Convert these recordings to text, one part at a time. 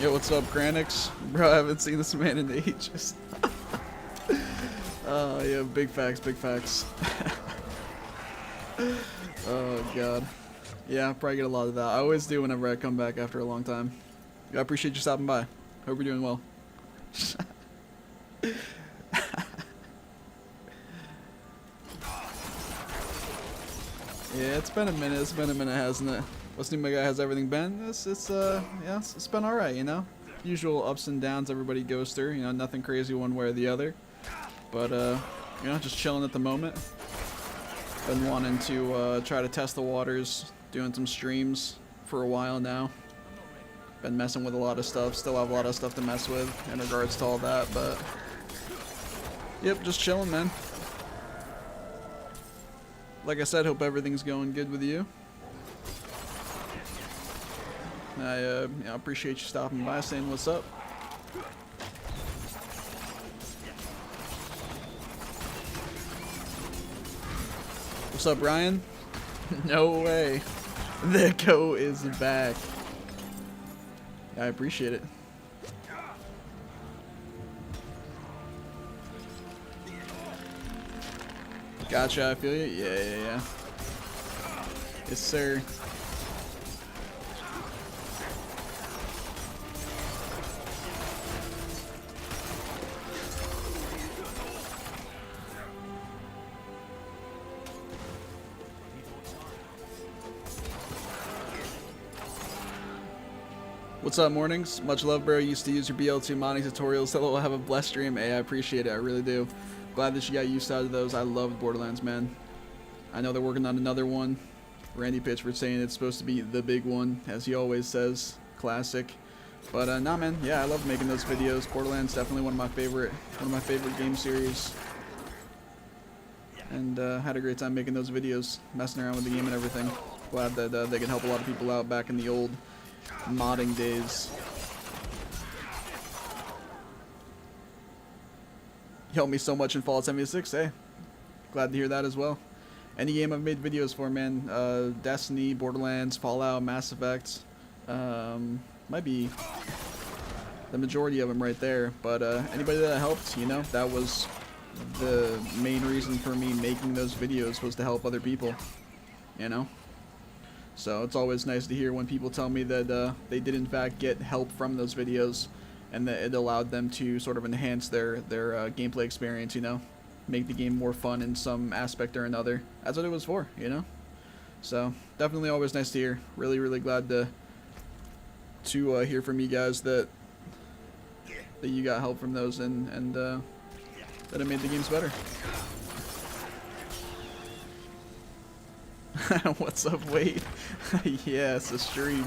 Yo, what's up, Granix? Bro, I haven't seen this man in ages. Oh, yeah, big facts, big facts. Oh, God. Yeah, I probably get a lot of that. I always do whenever I come back after a long time. I appreciate you stopping by. Hope you're doing well. Yeah, it's been a minute. It's been a minute, hasn't it? What's new, my guy? How's everything been? Yeah, it's been alright, you know? Usual ups and downs everybody goes through, you know, nothing crazy one way or the other. But, you know, just chilling at the moment. Been wanting to try to test the waters, doing some streams for a while now. Been messing with a lot of stuff, still have a lot of stuff to mess with in regards to all that, but... Yep, just chilling, man. Like I said, hope everything's going good with you. I appreciate you stopping by, saying what's up. What's up, Ryan? No way. The Go is back. I appreciate it. Gotcha, I feel you. Yeah. Yes, sir. What's up, mornings? Much love, bro. Used to use your BL2 modding tutorials. Hello, have a blessed stream. Hey, I appreciate it. I really do. Glad that you got used out of those. I love Borderlands, man. I know they're working on another one. Randy Pitchford saying it's supposed to be the big one, as he always says. Classic. But nah, man. Yeah, I love making those videos. Borderlands definitely one of my favorite game series. And had a great time making those videos, messing around with the game and everything. Glad that they can help a lot of people out back in the old modding days. You helped me so much in Fallout 76, hey. Glad to hear that as well. Any game I've made videos for, man. Destiny, Borderlands, Fallout, Mass Effect. Might be the majority of them right there. But anybody that helped, you know, that was the main reason for me making those videos, was to help other people, you know. So it's always nice to hear when people tell me that they did in fact get help from those videos, and that it allowed them to sort of enhance their gameplay experience, you know, make the game more fun in some aspect or another. That's what it was for, you know. So definitely always nice to hear. Really glad to hear from you guys that you got help from those, and that it made the games better. What's up, Wade? Yes, a stream.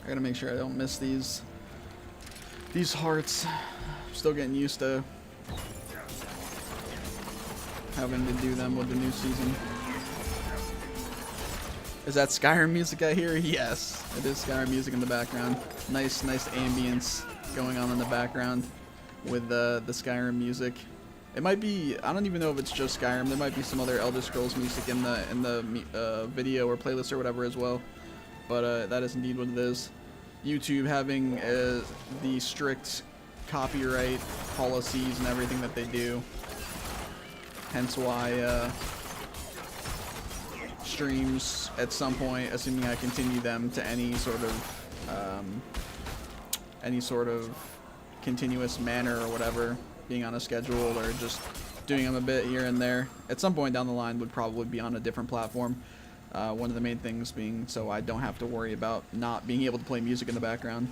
I gotta make sure I don't miss these hearts. I'm still getting used to having to do them with the new season. Is that Skyrim music I hear? Yes, it is Skyrim music in the background. Nice ambience going on in the background with the Skyrim music. It might be, I don't even know if it's just Skyrim. There might be some other Elder Scrolls music in the video or playlist or whatever as well. But that is indeed what it is. YouTube having the strict copyright policies and everything that they do. Hence why streams at some point, assuming I continue them to any sort of continuous manner or whatever, being on a schedule or just doing them a bit here and there, at some point down the line would probably be on a different platform. One of the main things being so I don't have to worry about not being able to play music in the background.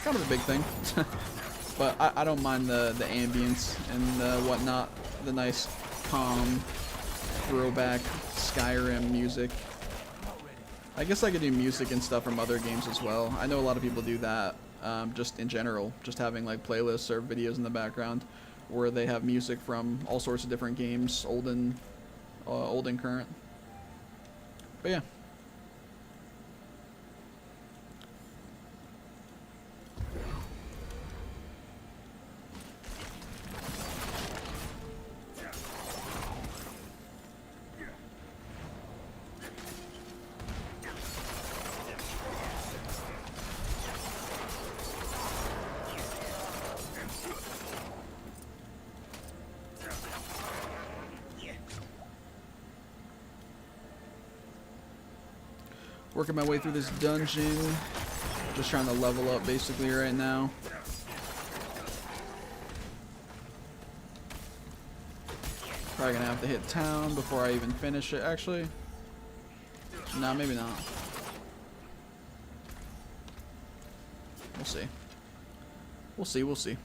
Kind of a big thing. But I don't mind the ambience and whatnot, the nice calm throwback Skyrim music. I guess I could do music and stuff from other games as well. I know a lot of people do that, just in general, just having like playlists or videos in the background where they have music from all sorts of different games, old and current. But yeah. Working my way through this dungeon. Just trying to level up basically right now. Probably gonna have to hit town before I even finish it. Actually, nah, maybe not. We'll see. We'll see. We'll see.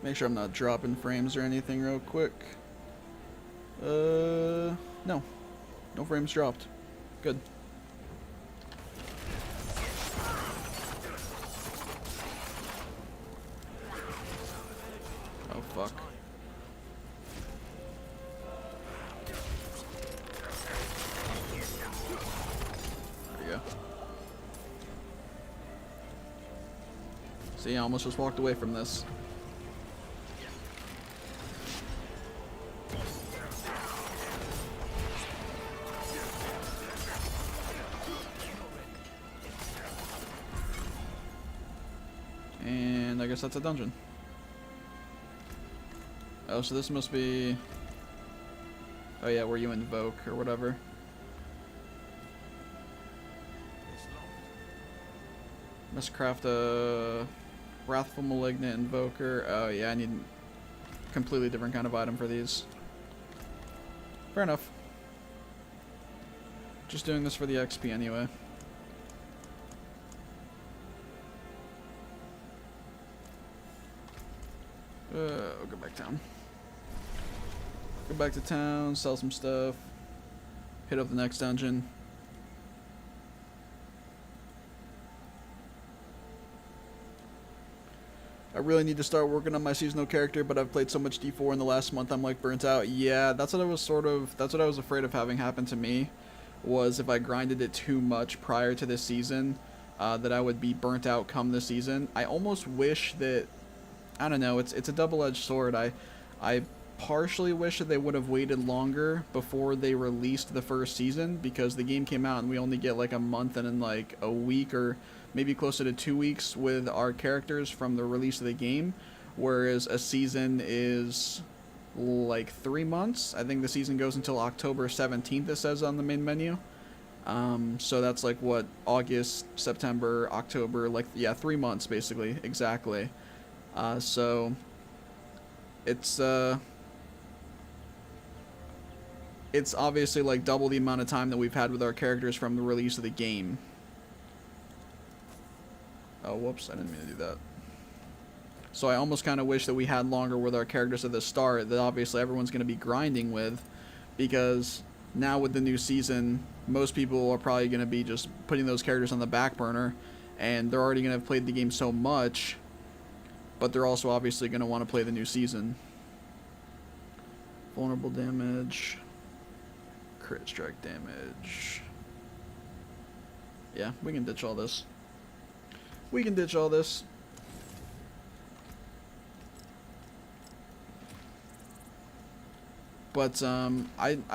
Make sure I'm not dropping frames or anything real quick. No. No frames dropped. Good. Oh, fuck. There we go. See, I almost just walked away from this. And I guess that's a dungeon. Oh, so this must be... Oh yeah, where you invoke or whatever. Must craft a Wrathful Malignant Invoker. Oh yeah, I need a completely different kind of item for these. Fair enough. Just doing this for the XP anyway. I'll go back down. Go back to town, sell some stuff, hit up the next dungeon. I really need to start working on my seasonal character, but I've played so much D4 in the last month, I'm like burnt out. Yeah, that's what I was afraid of having happen to me, was if I grinded it too much prior to this season, that I would be burnt out come this season. I almost wish that, I don't know, it's a double-edged sword. I partially wish that they would have waited longer before they released the first season, because the game came out and we only get like a month and then like a week or maybe closer to 2 weeks with our characters from the release of the game, whereas a season is like 3 months. I think the season goes until October 17th, it says on the main menu. So that's like what, August, September, October, like, yeah, 3 months basically, exactly. So it's obviously like double the amount of time that we've had with our characters from the release of the game. Oh, whoops, I didn't mean to do that. So I almost kind of wish that we had longer with our characters at the start that obviously everyone's going to be grinding with, because now with the new season, most people are probably going to be just putting those characters on the back burner, and they're already going to have played the game so much, but they're also obviously going to want to play the new season. Vulnerable damage. Crit strike damage. Yeah, we can ditch all this. We can ditch all this. But, I don't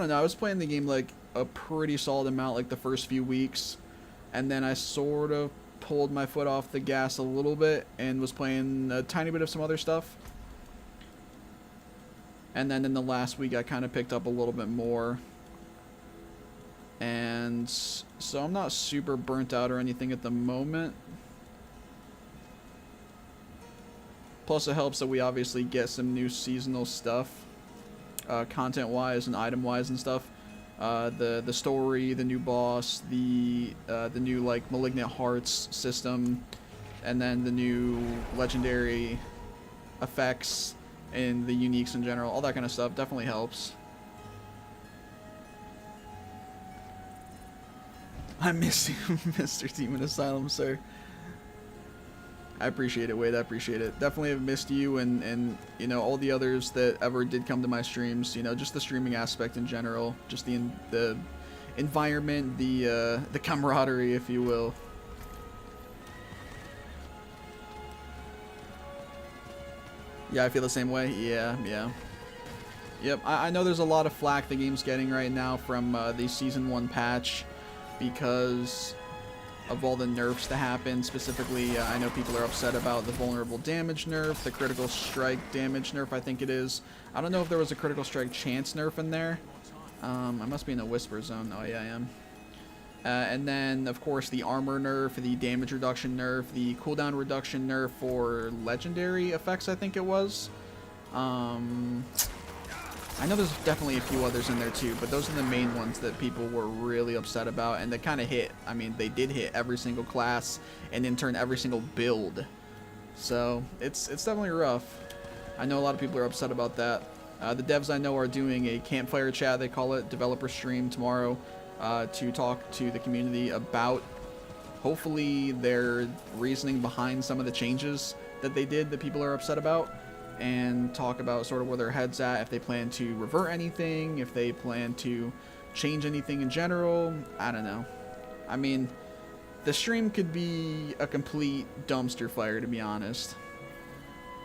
know, I was playing the game like a pretty solid amount like the first few weeks, and then I sort of pulled my foot off the gas a little bit and was playing a tiny bit of some other stuff. And then in the last week I kind of picked up a little bit more. And so I'm not super burnt out or anything at the moment. Plus it helps that we obviously get some new seasonal stuff, content-wise and item-wise and stuff. The story, the new boss, the new like Malignant Hearts system, and then the new legendary effects and the uniques in general, all that kind of stuff definitely helps. I miss you, Mr. DemonAsylum, sir. I appreciate it, Wade. I appreciate it. Definitely have missed you and you know, all the others that ever did come to my streams. You know, just the streaming aspect in general, just the environment, the camaraderie, if you will. Yeah, I feel the same way. Yeah. Yep, I know there's a lot of flack the game's getting right now from the Season 1 patch, because of all the nerfs to happen. Specifically, I know people are upset about the vulnerable damage nerf, the critical strike damage nerf, I think it is. I don't know if there was a critical strike chance nerf in there. I must be in the whisper zone. Oh yeah, I am. And then, of course, the armor nerf, the damage reduction nerf, the cooldown reduction nerf for legendary effects, I think it was. I know there's definitely a few others in there too, but those are the main ones that people were really upset about, and they kind of hit. I mean, they did hit every single class, and in turn, every single build. So, it's definitely rough. I know a lot of people are upset about that. The devs I know are doing a campfire chat, they call it, developer stream tomorrow, to talk to the community about, hopefully, their reasoning behind some of the changes that they did that people are upset about, and talk about sort of where their head's at, if they plan to revert anything, if they plan to change anything in general. I don't know. I mean, the stream could be a complete dumpster fire, to be honest.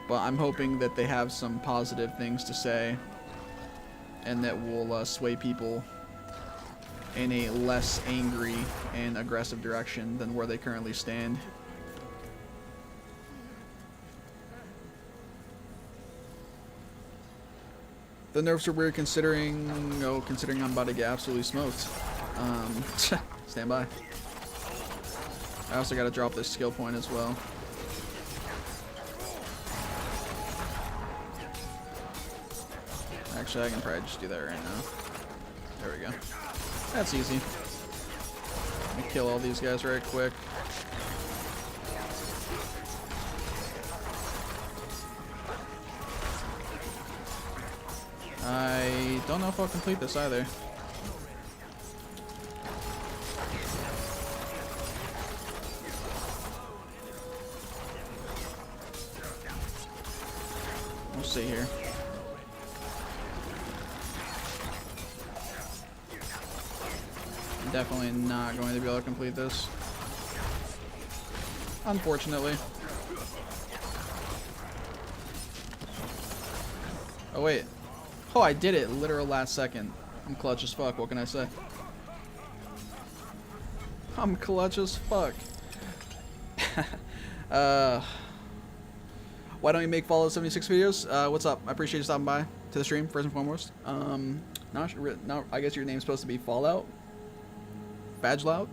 But I'm hoping that they have some positive things to say, and that will sway people in a less angry and aggressive direction than where they currently stand. The nerfs are weird considering I'm about to get absolutely smoked. Stand by. I also gotta drop this skill point as well. Actually, I can probably just do that right now. There we go. That's easy. Let me kill all these guys right quick. I don't know if I'll complete this either. We'll see here. I'm definitely not going to be able to complete this, unfortunately. Oh wait. Oh, I did it literal last second. I'm clutch as fuck, what can I say? I'm clutch as fuck. Why don't you make Fallout 76 videos? What's up? I appreciate you stopping by to the stream, first and foremost. I guess your name's supposed to be Fallout? Badgelout?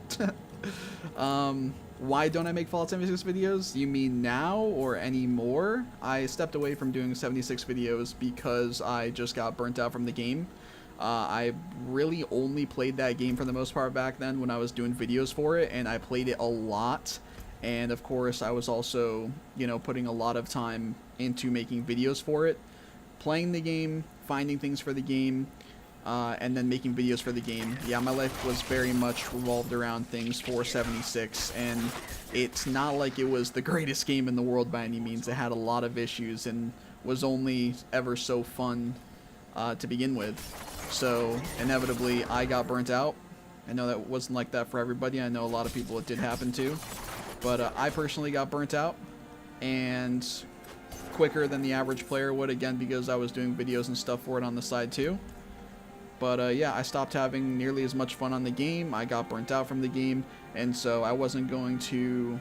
Why don't I make Fallout 76 videos? You mean now or anymore? I stepped away from doing 76 videos because I just got burnt out from the game. I really only played that game for the most part back then when I was doing videos for it, and I played it a lot. And of course, I was also, putting a lot of time into making videos for it, playing the game, finding things for the game, and then making videos for the game. Yeah, my life was very much revolved around things for 76, and it's not like it was the greatest game in the world by any means. It had a lot of issues and was only ever so fun to begin with. So inevitably, I got burnt out. I know that wasn't like that for everybody. I know a lot of people it did happen to. But I personally got burnt out, and quicker than the average player would, again, because I was doing videos and stuff for it on the side too. But yeah, I stopped having nearly as much fun on the game. I got burnt out from the game, and so I wasn't going to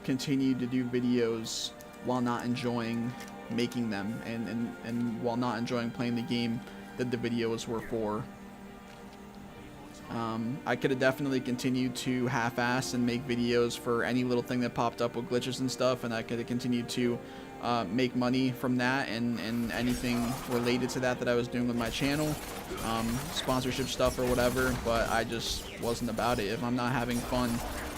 continue to do videos while not enjoying making them, and while not enjoying playing the game that the videos were for. I could have definitely continued to half-ass and make videos for any little thing that popped up with glitches and stuff, and I could have continued to make money from that and anything related to that I was doing with my channel, sponsorship stuff or whatever, but I just wasn't about it. If I'm not having fun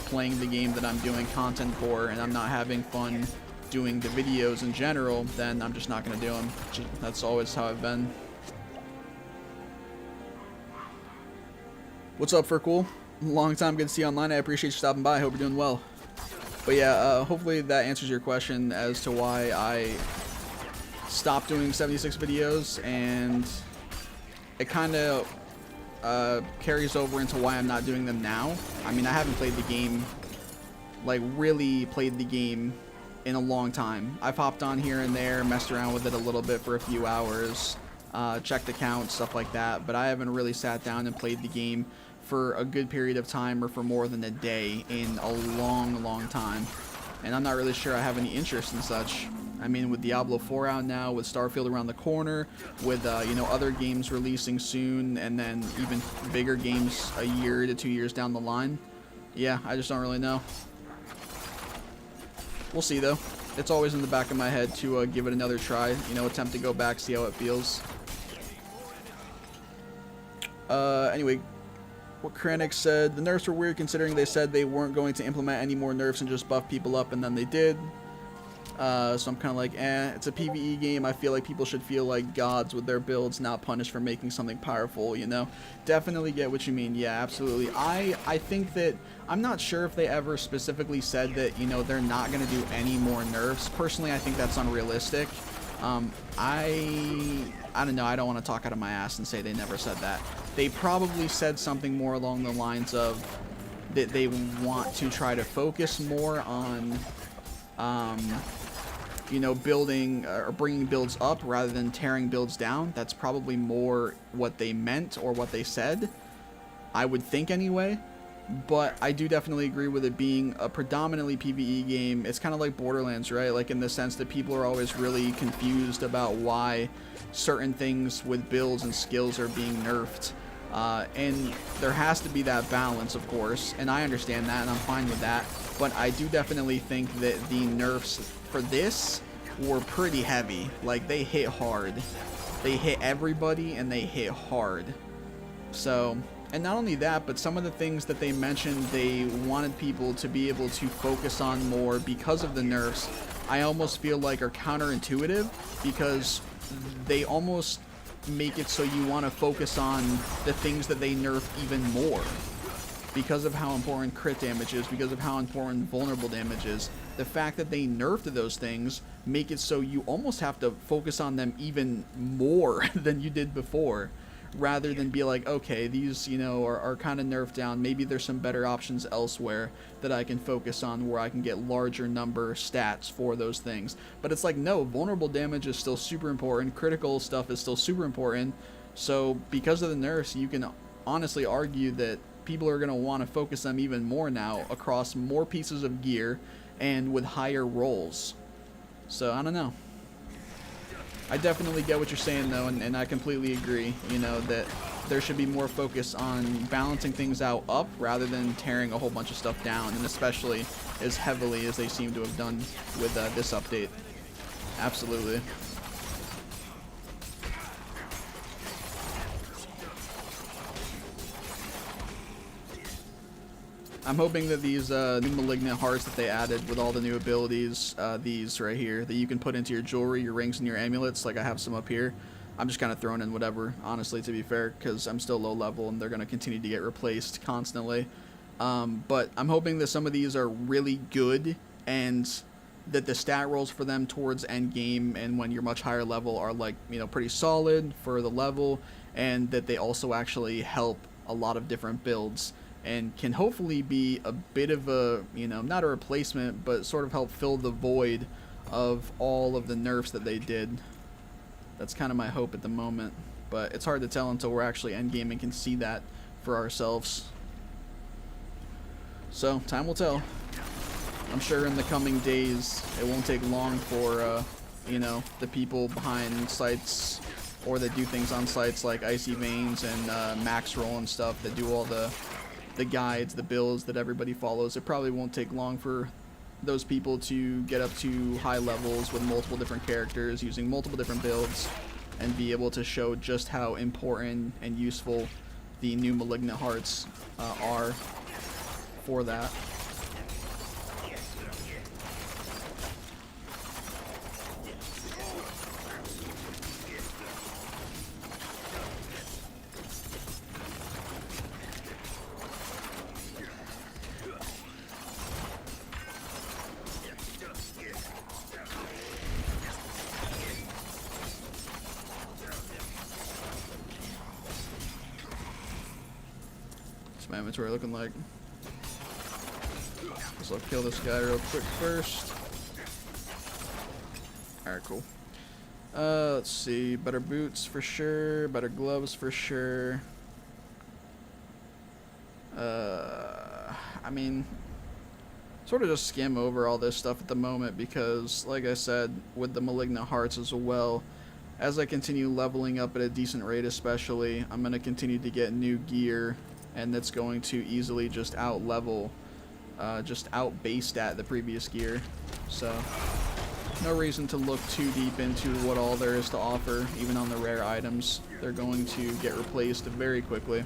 playing the game that I'm doing content for, and I'm not having fun doing the videos in general, then I'm just not going to do them. That's always how I've been. What's up, Furcool? Long time, good to see you online. I appreciate you stopping by. I hope you're doing well. But yeah, hopefully that answers your question as to why I stopped doing 76 videos, and it kind of carries over into why I'm not doing them now. I mean, I haven't played the game, like really played the game in a long time. I've hopped on here and there, messed around with it a little bit for a few hours, checked accounts, stuff like that, but I haven't really sat down and played the game for a good period of time or for more than a day in a long time. And I'm not really sure I have any interest in such. I mean, with Diablo 4 out now, with Starfield around the corner, with, you know, other games releasing soon, and then even bigger games a year to 2 years down the line. Yeah, I just don't really know. We'll see, though. It's always in the back of my head to give it another try. You know, attempt to go back, see how it feels. Anyway, what Kranich said, the nerfs were weird considering they said they weren't going to implement any more nerfs and just buff people up, and then they did. So I'm kind of like, it's a PvE game. I feel like people should feel like gods with their builds, not punished for making something powerful, you know? Definitely get what you mean. Yeah, absolutely. I think that, I'm not sure if they ever specifically said that, you know, they're not going to do any more nerfs. Personally, I think that's unrealistic. I don't know. I don't want to talk out of my ass and say they never said that. They probably said something more along the lines of that they want to try to focus more on, you know, building or bringing builds up rather than tearing builds down. That's probably more what they meant or what they said, I would think anyway. But I do definitely agree with it being a predominantly PvE game. It's kind of like Borderlands, right? Like in the sense that people are always really confused about why certain things with builds and skills are being nerfed. And there has to be that balance, of course, and I understand that, and I'm fine with that. But I do definitely think that the nerfs for this were pretty heavy. Like, they hit hard. They hit everybody, and they hit hard. So, and not only that, but some of the things that they mentioned they wanted people to be able to focus on more because of the nerfs, I almost feel like are counterintuitive, because they almost make it so you want to focus on the things that they nerf even more. Because of how important crit damage is, because of how important vulnerable damage is, the fact that they nerfed those things make it so you almost have to focus on them even more than you did before, rather than be like, okay, these, you know, are kind of nerfed down, maybe there's some better options elsewhere that I can focus on where I can get larger number stats for those things. But it's like, no, vulnerable damage is still super important, critical stuff is still super important, so because of the nerfs, you can honestly argue that people are going to want to focus them even more now across more pieces of gear and with higher rolls. So, I don't know. I definitely get what you're saying, though, and I completely agree, you know, that there should be more focus on balancing things out up rather than tearing a whole bunch of stuff down, and especially as heavily as they seem to have done with this update. Absolutely. I'm hoping that these new Malignant Hearts that they added with all the new abilities, these right here, that you can put into your jewelry, your rings, and your amulets, like I have some up here. I'm just kind of throwing in whatever, honestly, to be fair, because I'm still low level and they're going to continue to get replaced constantly. But I'm hoping that some of these are really good and that the stat rolls for them towards end game and when you're much higher level are, like, you know, pretty solid for the level, and that they also actually help a lot of different builds and can hopefully be a bit of a, you know, not a replacement, but sort of help fill the void of all of the nerfs that they did. That's kind of my hope at the moment, but it's hard to tell until we're actually endgame and can see that for ourselves. So, time will tell. I'm sure in the coming days, it won't take long for, you know, the people behind sites or that do things on sites like Icy Veins and Max Roll and stuff that do all the guides, the builds that everybody follows. It probably won't take long for those people to get up to high levels with multiple different characters using multiple different builds and be able to show just how important and useful the new Malignant Hearts are for that. My inventory looking like. So I'll kill this guy real quick first. Alright, cool. Let's see. Better boots for sure. Better gloves for sure. I mean, sort of just skim over all this stuff at the moment because, like I said, with the Malignant Hearts as well, as I continue leveling up at a decent rate especially, I'm going to continue to get new gear, and that's going to easily just out-level, just out-base stat the previous gear. So, no reason to look too deep into what all there is to offer, even on the rare items. They're going to get replaced very quickly.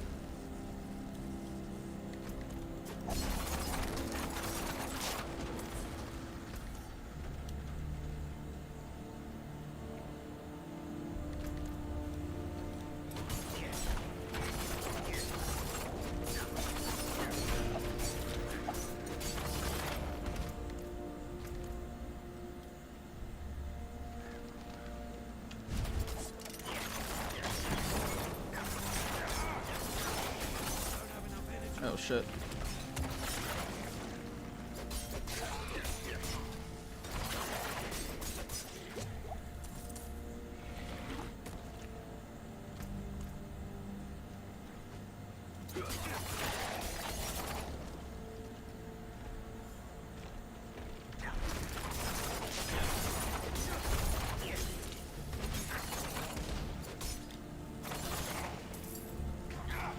Oh shit.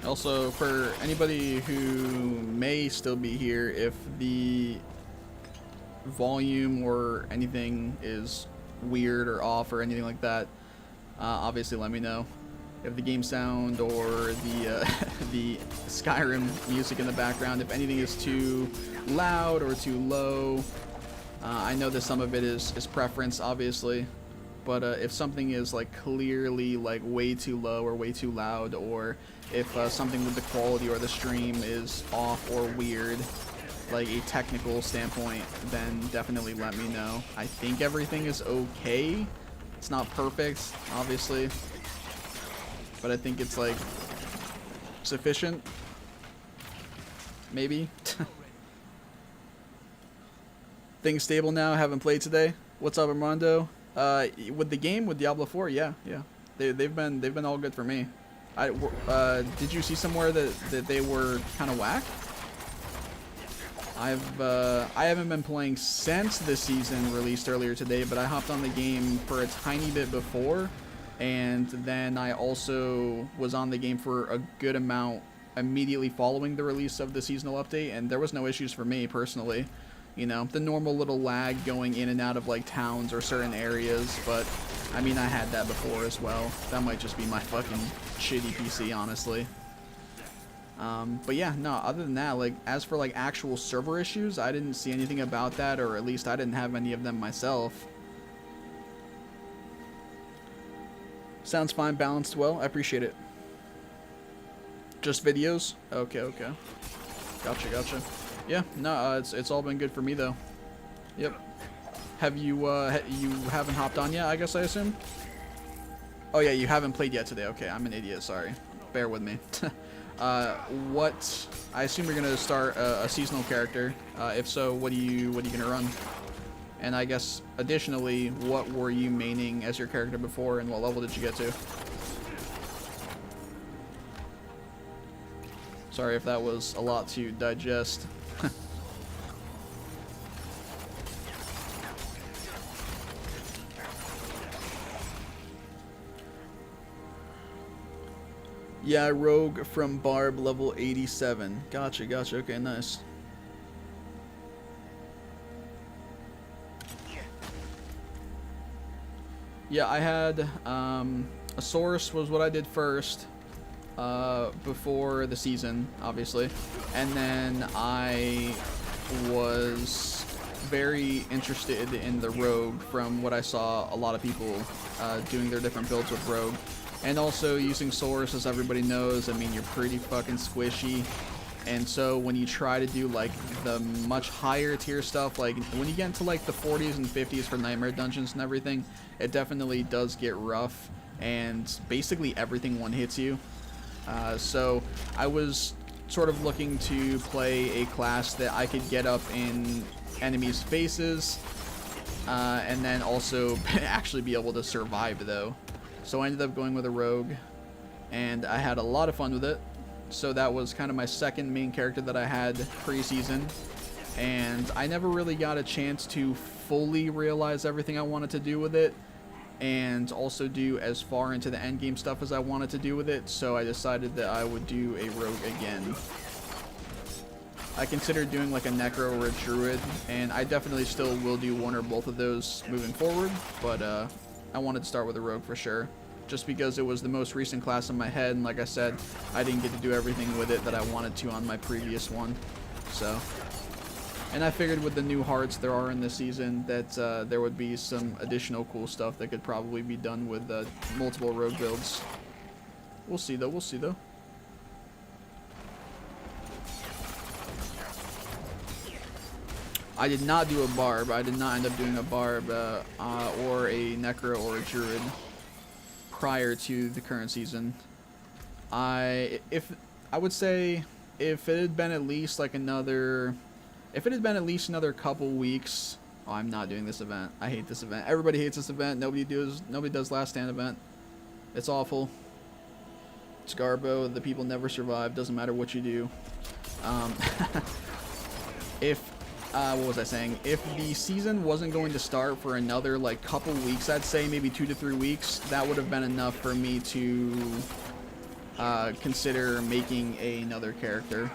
Also, for anybody who may still be here, if the volume or anything is weird or off or anything like that, obviously let me know. If the game sound or the the Skyrim music in the background, if anything is too loud or too low, I know that some of it is preference, obviously. But if something is like clearly like way too low or way too loud, or if something with the quality or the stream is off or weird, like a technical standpoint, then definitely let me know. I think everything is okay. It's not perfect, obviously, but I think it's like sufficient, maybe. Things stable now. Haven't played today. What's up, Armando? With the game, with Diablo 4, yeah. They've been all good for me. Did you see somewhere that they were kind of whack? I haven't been playing since the season released earlier today, but I hopped on the game for a tiny bit before, and then I also was on the game for a good amount immediately following the release of the seasonal update, and there was no issues for me personally. You know, the normal little lag going in and out of like towns or certain areas, but I mean, I had that before as well. That might just be my fucking shitty PC, honestly. But yeah, no, other than that, like, as for like actual server issues, I didn't see anything about that, or at least I didn't have any of them myself. Sounds fine, balanced well. I appreciate it. Just videos? Okay. Gotcha. Yeah, no, it's all been good for me though. Yep. Have you you haven't hopped on yet? I guess I assume. Oh yeah, you haven't played yet today. Okay, I'm an idiot. Sorry. Bear with me. What? I assume you're gonna start a seasonal character. If so, what are you gonna run? And I guess additionally, what were you maining as your character before, and what level did you get to? Sorry if that was a lot to digest. Yeah, Rogue from Barb, level 87. Gotcha. Okay, nice. Yeah, I had a source was what I did first before the season, obviously, and then I was very interested in the Rogue from what I saw a lot of people doing their different builds with Rogue. And also using Source, as everybody knows, I mean, you're pretty fucking squishy. And so when you try to do like the much higher tier stuff, like when you get into like the 40s and 50s for Nightmare Dungeons and everything, it definitely does get rough, and basically everything one hits you. So I was sort of looking to play a class that I could get up in enemies' faces, and then also actually be able to survive though. So I ended up going with a Rogue, and I had a lot of fun with it. so that was kind of my second main character that I had pre-season, and I never really got a chance to fully realize everything I wanted to do with it, and also do as far into the endgame stuff as I wanted to do with it, so I decided that I would do a rogue again. I considered doing like a necro or a druid, and I definitely still will do one or both of those moving forward, but I wanted to start with a rogue for sure, just because it was the most recent class in my head, and like I said, I didn't get to do everything with it that I wanted to on my previous one. So, and I figured with the new hearts there are in this season that there would be some additional cool stuff that could probably be done with multiple rogue builds. We'll see though, we'll see though. I did not do a barb. I did not end up doing a barb or a necro or a druid prior to the current season. I would say if it had been at least like another couple weeks. Oh, I'm not doing this event. I hate this event. Everybody hates this event. Nobody does Last Stand event. It's awful. It's Garbo. The people never survive. Doesn't matter what you do. What was I saying? If the season wasn't going to start for another like couple weeks, I'd say maybe 2 to 3 weeks, that would have been enough for me to consider making another character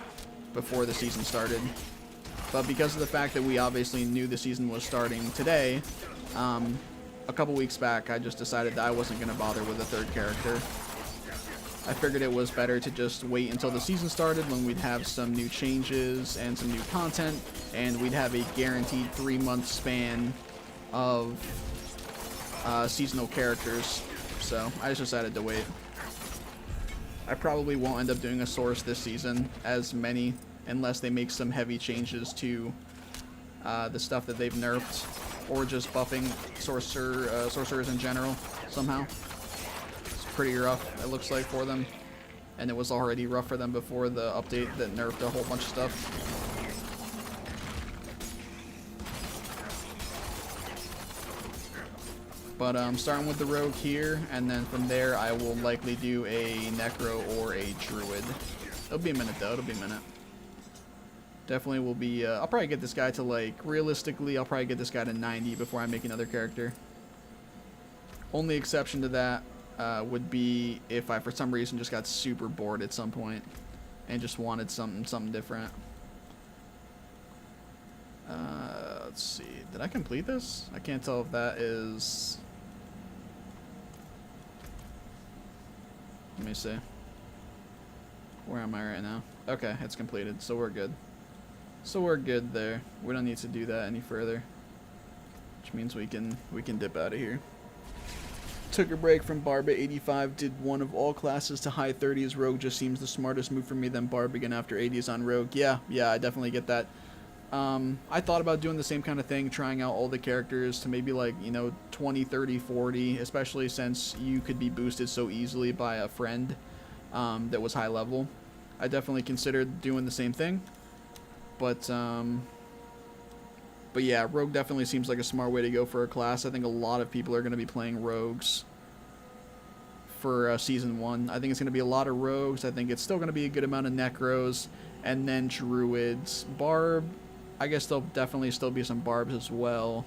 before the season started. But because of the fact that we obviously knew the season was starting today, a couple weeks back, I just decided that I wasn't going to bother with a third character. I figured it was better to just wait until the season started when we'd have some new changes and some new content, and we'd have a guaranteed 3-month span of seasonal characters. So I just decided to wait. I probably won't end up doing a source this season as many unless they make some heavy changes to the stuff that they've nerfed, or just buffing sorcerers in general somehow. Pretty rough, it looks like, for them, and it was already rough for them before the update that nerfed a whole bunch of stuff. But I'm starting with the rogue here, and then from there I will likely do a necro or a druid. It'll be a minute though, it'll be a minute. Definitely will be, I'll probably get this guy to, like, realistically, I'll probably get this guy to 90 before I make another character. Only exception to that would be if I for some reason just got super bored at some point and just wanted something different. Let's see, did I complete this? I can't tell if that is, let me see, where am I right now? Okay, it's completed, so we're good. So we're good there. We don't need to do that any further, which means we can dip out of here. Took a break from Barb at 85, did one of all classes to high 30s. Rogue just seems the smartest move for me, then Barb again after 80s on Rogue. Yeah, I definitely get that. I thought about doing the same kind of thing, trying out all the characters to maybe, like, you know, 20, 30, 40, especially since you could be boosted so easily by a friend that was high level. I definitely considered doing the same thing, but yeah, Rogue definitely seems like a smart way to go for a class. I think a lot of people are going to be playing Rogues for Season 1. I think it's going to be a lot of Rogues. I think it's still going to be a good amount of Necros, and then Druids. Barb, I guess there'll definitely still be some Barbs as well.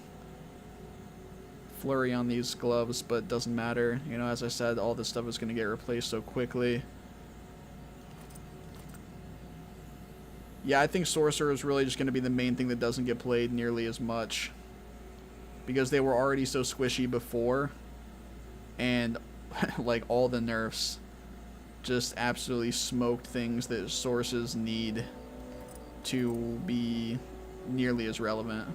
Flurry on these gloves, but doesn't matter. You know, as I said, all this stuff is going to get replaced so quickly. Yeah, I think Sorcerer is really just going to be the main thing that doesn't get played nearly as much, because they were already so squishy before, and like all the nerfs just absolutely smoked things that sources need to be nearly as relevant.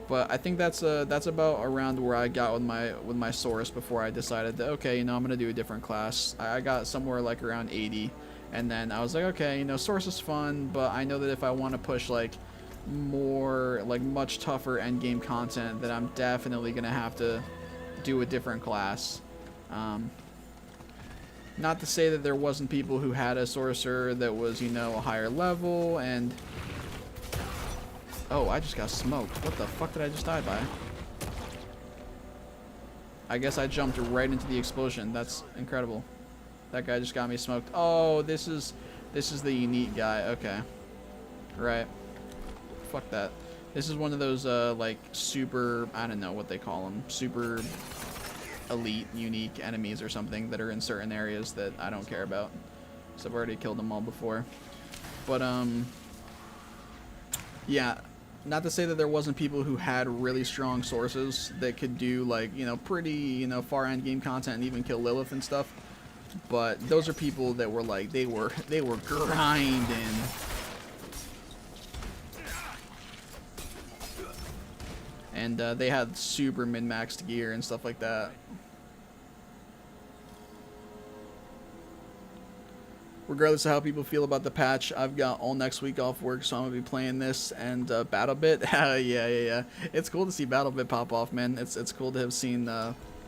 But I think that's about around where I got with my source before I decided that, okay, you know, I'm gonna do a different class. I got somewhere like around 80, and then I was like, okay, you know, source is fun, but I know that if I want to push like more, like much tougher endgame content, that I'm definitely gonna have to do a different class. Not to say that there wasn't people who had a sorcerer that was, you know, a higher level, and oh, I just got smoked. What the fuck did I just die by? I guess I jumped right into the explosion. That's incredible. That guy just got me smoked. Oh, this is the unique guy. Okay. Right. Fuck that. This is one of those, like, super, I don't know what they call them, super elite, unique enemies or something that are in certain areas that I don't care about. So I've already killed them all before. But, yeah, not to say that there wasn't people who had really strong sources that could do, like, you know, pretty, you know, far-end game content and even kill Lilith and stuff. But those are people that were, like, they were grinding. And they had super min-maxed gear and stuff like that. Regardless of how people feel about the patch, I've got all next week off work, so I'm going to be playing this and BattleBit. yeah. It's cool to see BattleBit pop off, man. It's cool to have seen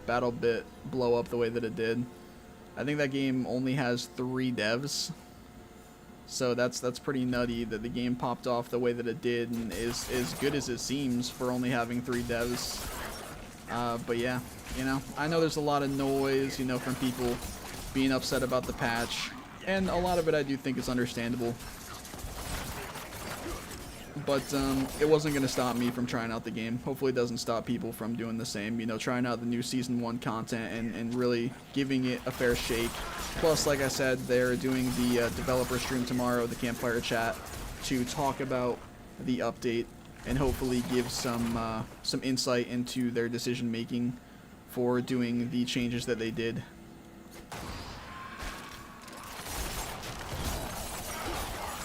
BattleBit blow up the way that it did. I think that game only has 3 devs. So that's pretty nutty that the game popped off the way that it did and is as good as it seems for only having 3 devs. But yeah, you know, I know there's a lot of noise, you know, from people being upset about the patch. And a lot of it I do think is understandable. But it wasn't going to stop me from trying out the game. Hopefully it doesn't stop people from doing the same. You know, trying out the new Season 1 content and really giving it a fair shake. Plus, like I said, they're doing the developer stream tomorrow, the Campfire Chat, to talk about the update and hopefully give some insight into their decision making for doing the changes that they did.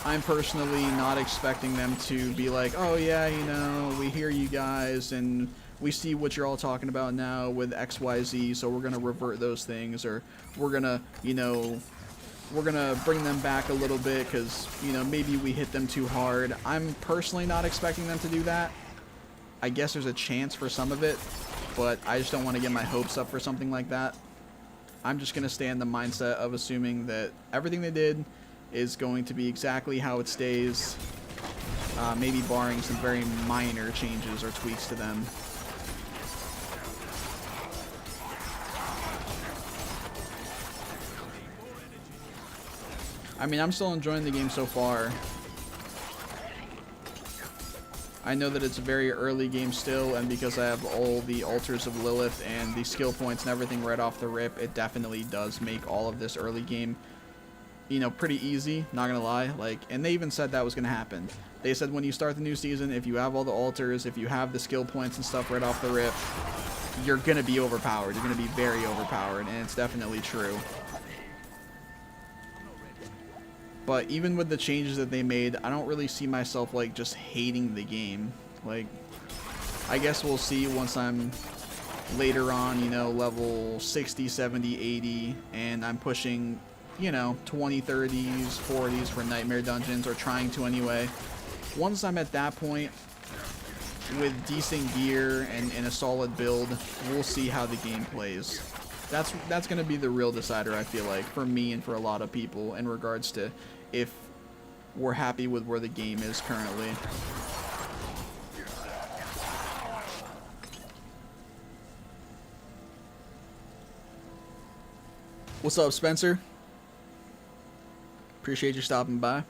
I'm personally not expecting them to be like, oh yeah, you know, we hear you guys and we see what you're all talking about now with XYZ, so we're going to revert those things, or we're going to, you know, we're going to bring them back a little bit because, you know, maybe we hit them too hard. I'm personally not expecting them to do that. I guess there's a chance for some of it, but I just don't want to get my hopes up for something like that. I'm just going to stay in the mindset of assuming that everything they did is going to be exactly how it stays, maybe barring some very minor changes or tweaks to them. I mean, I'm still enjoying the game so far. I know that it's a very early game still, and because I have all the altars of Lilith and the skill points and everything right off the rip, it definitely does make all of this early game, you know, pretty easy, not gonna lie. Like, and they even said that was gonna happen. They said when you start the new season, if you have all the altars, if you have the skill points and stuff right off the rip, you're gonna be overpowered. You're gonna be very overpowered, and it's definitely true. But even with the changes that they made, I don't really see myself, like, just hating the game. Like, I guess we'll see once I'm later on, you know, level 60, 70, 80, and I'm pushing, you know, 20, 30s, 40s for nightmare dungeons, or trying to anyway. Once I'm at that point, with decent gear and a solid build, we'll see how the game plays. That's going to be the real decider, I feel like, for me and for a lot of people in regards to if we're happy with where the game is currently. What's up, Spencer? Appreciate you stopping by.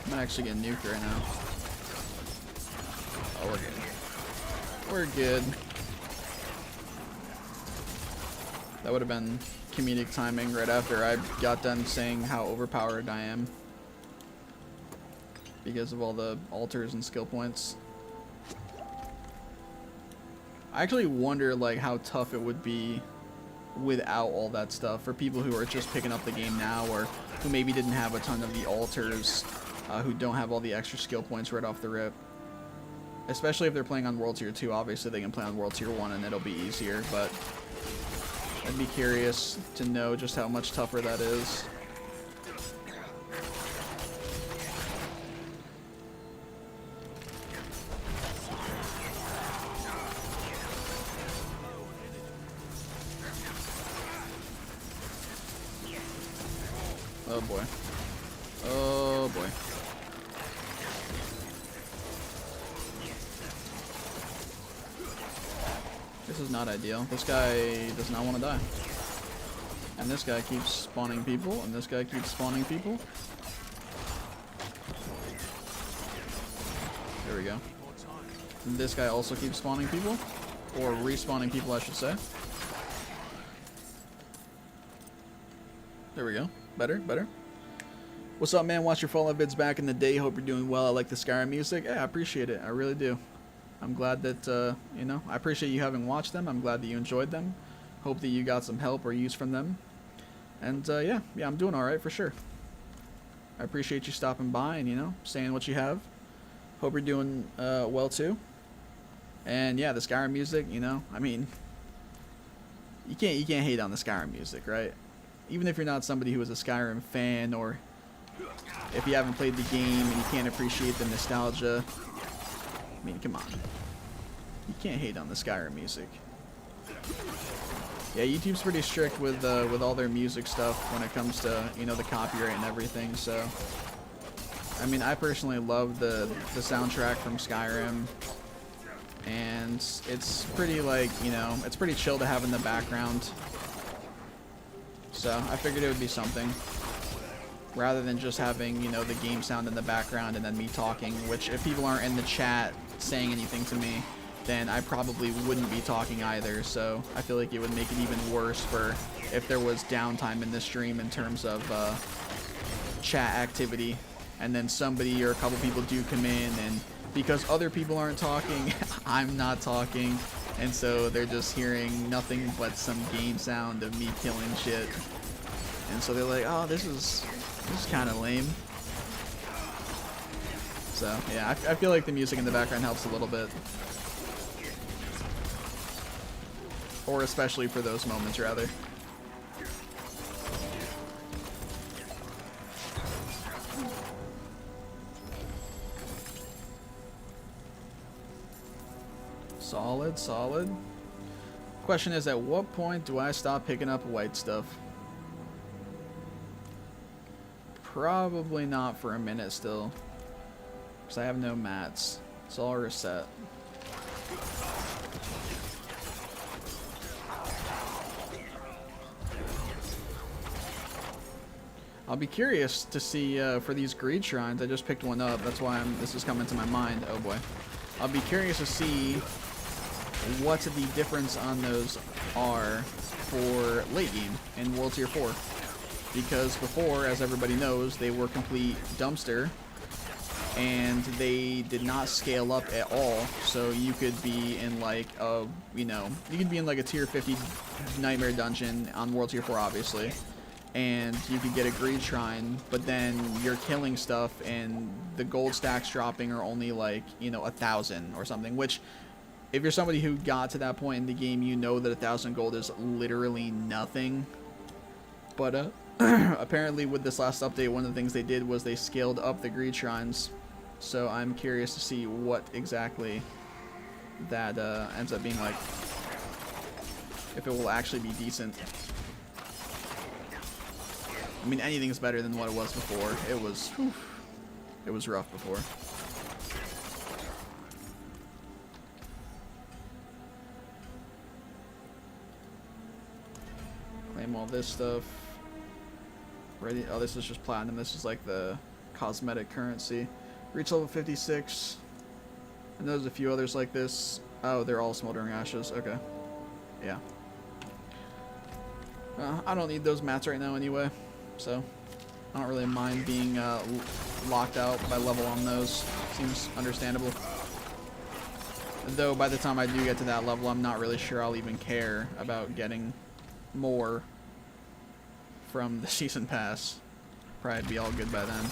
I'm actually getting nuked right now. Oh, we're good. We're good. That would have been comedic timing right after I got done saying how overpowered I am because of all the altars and skill points. I actually wonder, like, how tough it would be without all that stuff for people who are just picking up the game now, or who maybe didn't have a ton of the altars, who don't have all the extra skill points right off the rip. Especially if they're playing on World Tier 2, obviously they can play on World Tier 1 and it'll be easier, but I'd be curious to know just how much tougher that is. boy. Oh boy. This is not ideal. This guy does not want to die. And this guy keeps spawning people, and this guy keeps spawning people. There we go. And this guy also keeps spawning people. Or respawning people, I should say. There we go. Better, better. What's up, man? Watch your Fallout vids back in the day. Hope you're doing well. I like the Skyrim music. Yeah, I appreciate it. I really do. I'm glad that, you know, I appreciate you having watched them. I'm glad that you enjoyed them. Hope that you got some help or use from them. And, yeah, I'm doing alright for sure. I appreciate you stopping by and, you know, saying what you have. Hope you're doing, well, too. And, yeah, the Skyrim music, you know, I mean, you can't hate on the Skyrim music, right? Even if you're not somebody who is a Skyrim fan, or if you haven't played the game and you can't appreciate the nostalgia, I mean, come on. You can't hate on the Skyrim music. Yeah, YouTube's pretty strict with all their music stuff when it comes to, you know, the copyright and everything, so... I mean, I personally love the soundtrack from Skyrim, and it's pretty, like, you know, it's pretty chill to have in the background. So, I figured it would be something. Rather than just having, you know, the game sound in the background and then me talking, which if people aren't in the chat saying anything to me, then I probably wouldn't be talking either. So I feel like it would make it even worse for if there was downtime in the stream in terms of chat activity, and then somebody or a couple people do come in, and because other people aren't talking, I'm not talking, and so they're just hearing nothing but some game sound of me killing shit. And so they're like, oh, this is kind of lame. So, yeah, I feel like the music in the background helps a little bit. Or especially for those moments, rather. Solid, solid. Question is, at what point do I stop picking up white stuff? Probably not for a minute still, because I have no mats. It's all reset. I'll be curious to see for these greed shrines. I just picked one up. That's why this is coming to my mind. Oh boy. I'll be curious to see what the difference on those are for late game in World Tier 4. Because before, as everybody knows, they were complete dumpster, and they did not scale up at all. So you could be in like a, you know, you could be in like a Tier 50 Nightmare Dungeon on World Tier 4, obviously, and you could get a greed shrine, but then you're killing stuff, and the gold stacks dropping are only like, you know, 1,000 or something. Which, if you're somebody who got to that point in the game, you know that 1,000 gold is literally nothing. But apparently with this last update, one of the things they did was they scaled up the greed shrines. So I'm curious to see what exactly that ends up being like. If it will actually be decent. I mean, anything's better than what it was before. It was, whew, it was rough before. Claim all this stuff. Ready? Oh, this is just platinum. This is like the cosmetic currency. Reach level 56. And there's a few others like this. Oh, they're all smoldering ashes. Okay. Yeah. I don't need those mats right now anyway, so I don't really mind being locked out by level on those. Seems understandable. Though by the time I do get to that level, I'm not really sure I'll even care about getting more from the season pass. Probably be all good by then.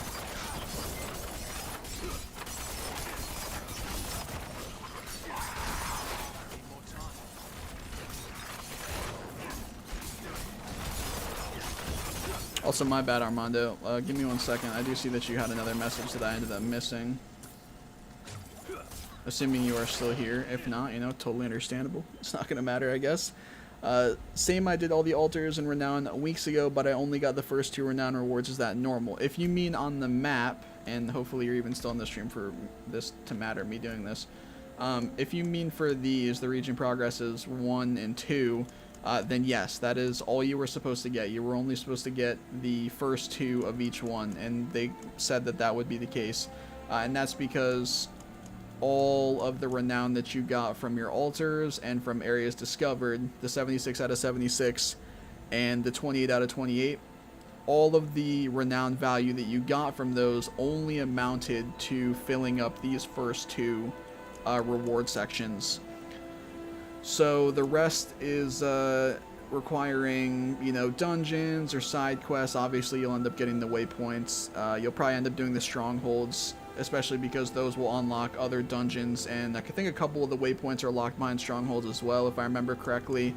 Also, my bad, Armando. Give me 1 second. I do see that you had another message that I ended up missing. Assuming you are still here. If not, you know, totally understandable. It's not gonna matter, I guess. Same, I did all the altars and renown weeks ago, but I only got the first 2 renown rewards. Is that normal? If you mean on the map, and hopefully you're even still in the stream for this to matter, me doing this. If you mean for these, the region progresses 1 and 2, then yes, that is all you were supposed to get. You were only supposed to get the first 2 of each one, and they said that that would be the case. And that's because all of the renown that you got from your altars and from areas discovered, the 76 out of 76 and the 28 out of 28, all of the renown value that you got from those only amounted to filling up these first 2 reward sections. So the rest is requiring, you know, dungeons or side quests. Obviously you'll end up getting the waypoints. You'll probably end up doing the strongholds, especially because those will unlock other dungeons, and I think a couple of the waypoints are locked behind strongholds as well, if I remember correctly.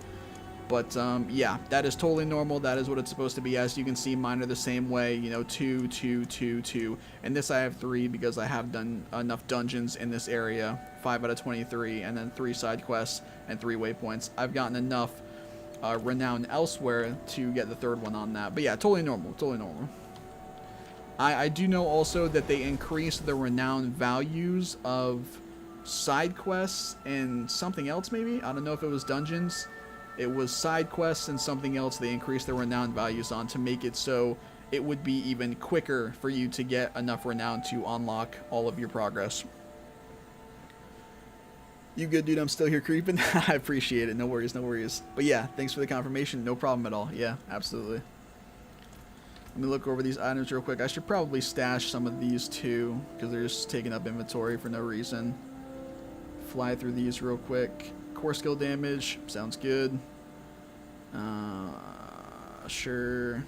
But yeah, that is totally normal. That is what it's supposed to be. As you can see, mine are the same way, you know, 2, 2, 2, 2. And this I have 3 because I have done enough dungeons in this area, 5 out of 23, and then 3 side quests and 3 waypoints. I've gotten enough renown elsewhere to get the 3rd one on that. But yeah, totally normal, totally normal. I do know also that they increased the renown values of side quests and something else maybe. I don't know if it was dungeons. It was side quests and something else they increased the renown values on to make it so it would be even quicker for you to get enough renown to unlock all of your progress. You good, dude? I'm still here creeping. I appreciate it. No worries, no worries. But yeah, thanks for the confirmation. No problem at all. Yeah, absolutely. Let me look over these items real quick. I should probably stash some of these too, because they're just taking up inventory for no reason. Fly through these real quick. Core skill damage, sounds good. Sure.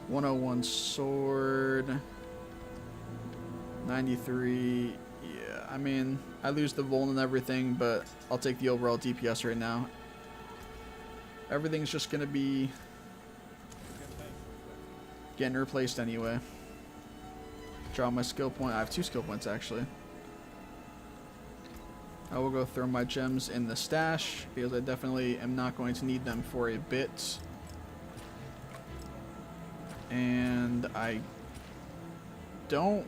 101 sword. 93. Yeah, I mean, I lose the vul and everything, but I'll take the overall DPS right now. Everything's just gonna be getting replaced anyway. Draw my skill point. I have 2 skill points actually. I will go throw my gems in the stash because I definitely am not going to need them for a bit. And I don't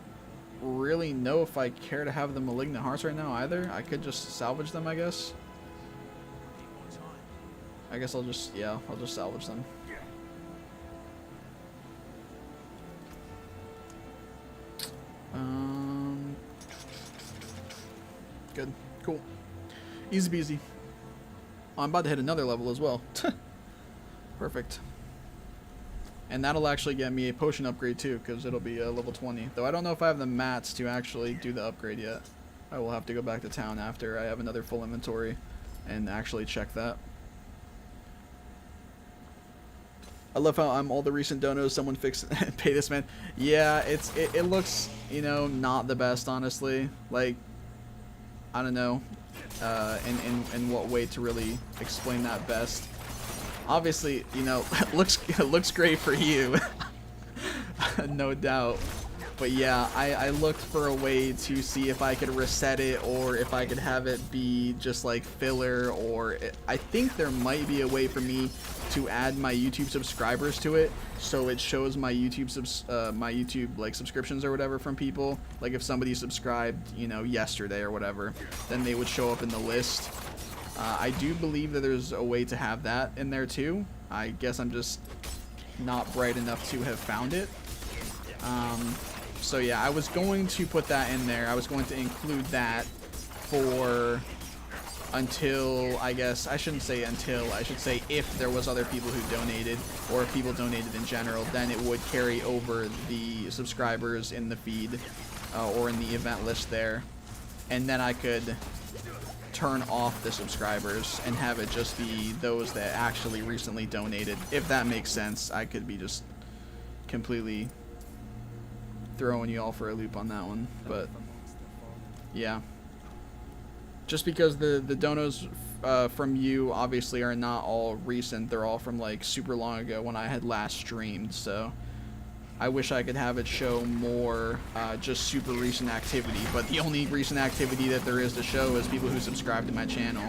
really know if I care to have the malignant hearts right now either. I could just salvage them, I guess. I guess I'll just, yeah, I'll just salvage them. Good. Cool. Easy peasy. Oh, I'm about to hit another level as well. Perfect. And that'll actually get me a potion upgrade too, because it'll be level 20. Though I don't know if I have the mats to actually do the upgrade yet. I will have to go back to town after I have another full inventory and actually check that. I love how I'm all the recent donos. Someone fix pay this man. Yeah, it looks, you know, not the best, honestly. Like, I don't know in what way to really explain that best. Obviously, you know, it looks great for you, no doubt. But yeah, I looked for a way to see if I could reset it or if I could have it be just like filler, or I think there might be a way for me to add my YouTube subscribers to it, so it shows my YouTube like subscriptions or whatever from people. Like if somebody subscribed, you know, yesterday or whatever, then they would show up in the list. I do believe that there's a way to have that in there too. I guess I'm just not bright enough to have found it. So yeah, I was going to put that in there. I was going to include that for until, I guess, I shouldn't say until, I should say if there was other people who donated, or if people donated in general, then it would carry over the subscribers in the feed, or in the event list there. And then I could turn off the subscribers and have it just be those that actually recently donated. If that makes sense, I could be just completely throwing you all for a loop on that one, but yeah. Just because the donos from you obviously are not all recent, they're all from like super long ago when I had last streamed, so I wish I could have it show more just super recent activity, but the only recent activity that there is to show is people who subscribe to my channel.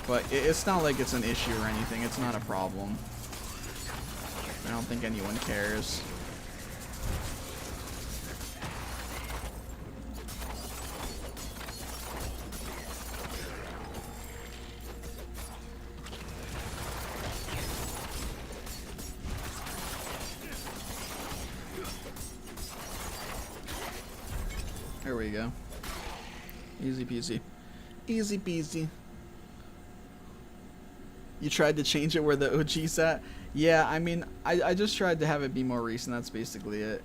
But it's not like it's an issue or anything. It's not a problem. I don't think anyone cares. There we go. Easy peasy. Easy peasy. You tried to change it where the OG's at? Yeah, I mean, I just tried to have it be more recent. That's basically it.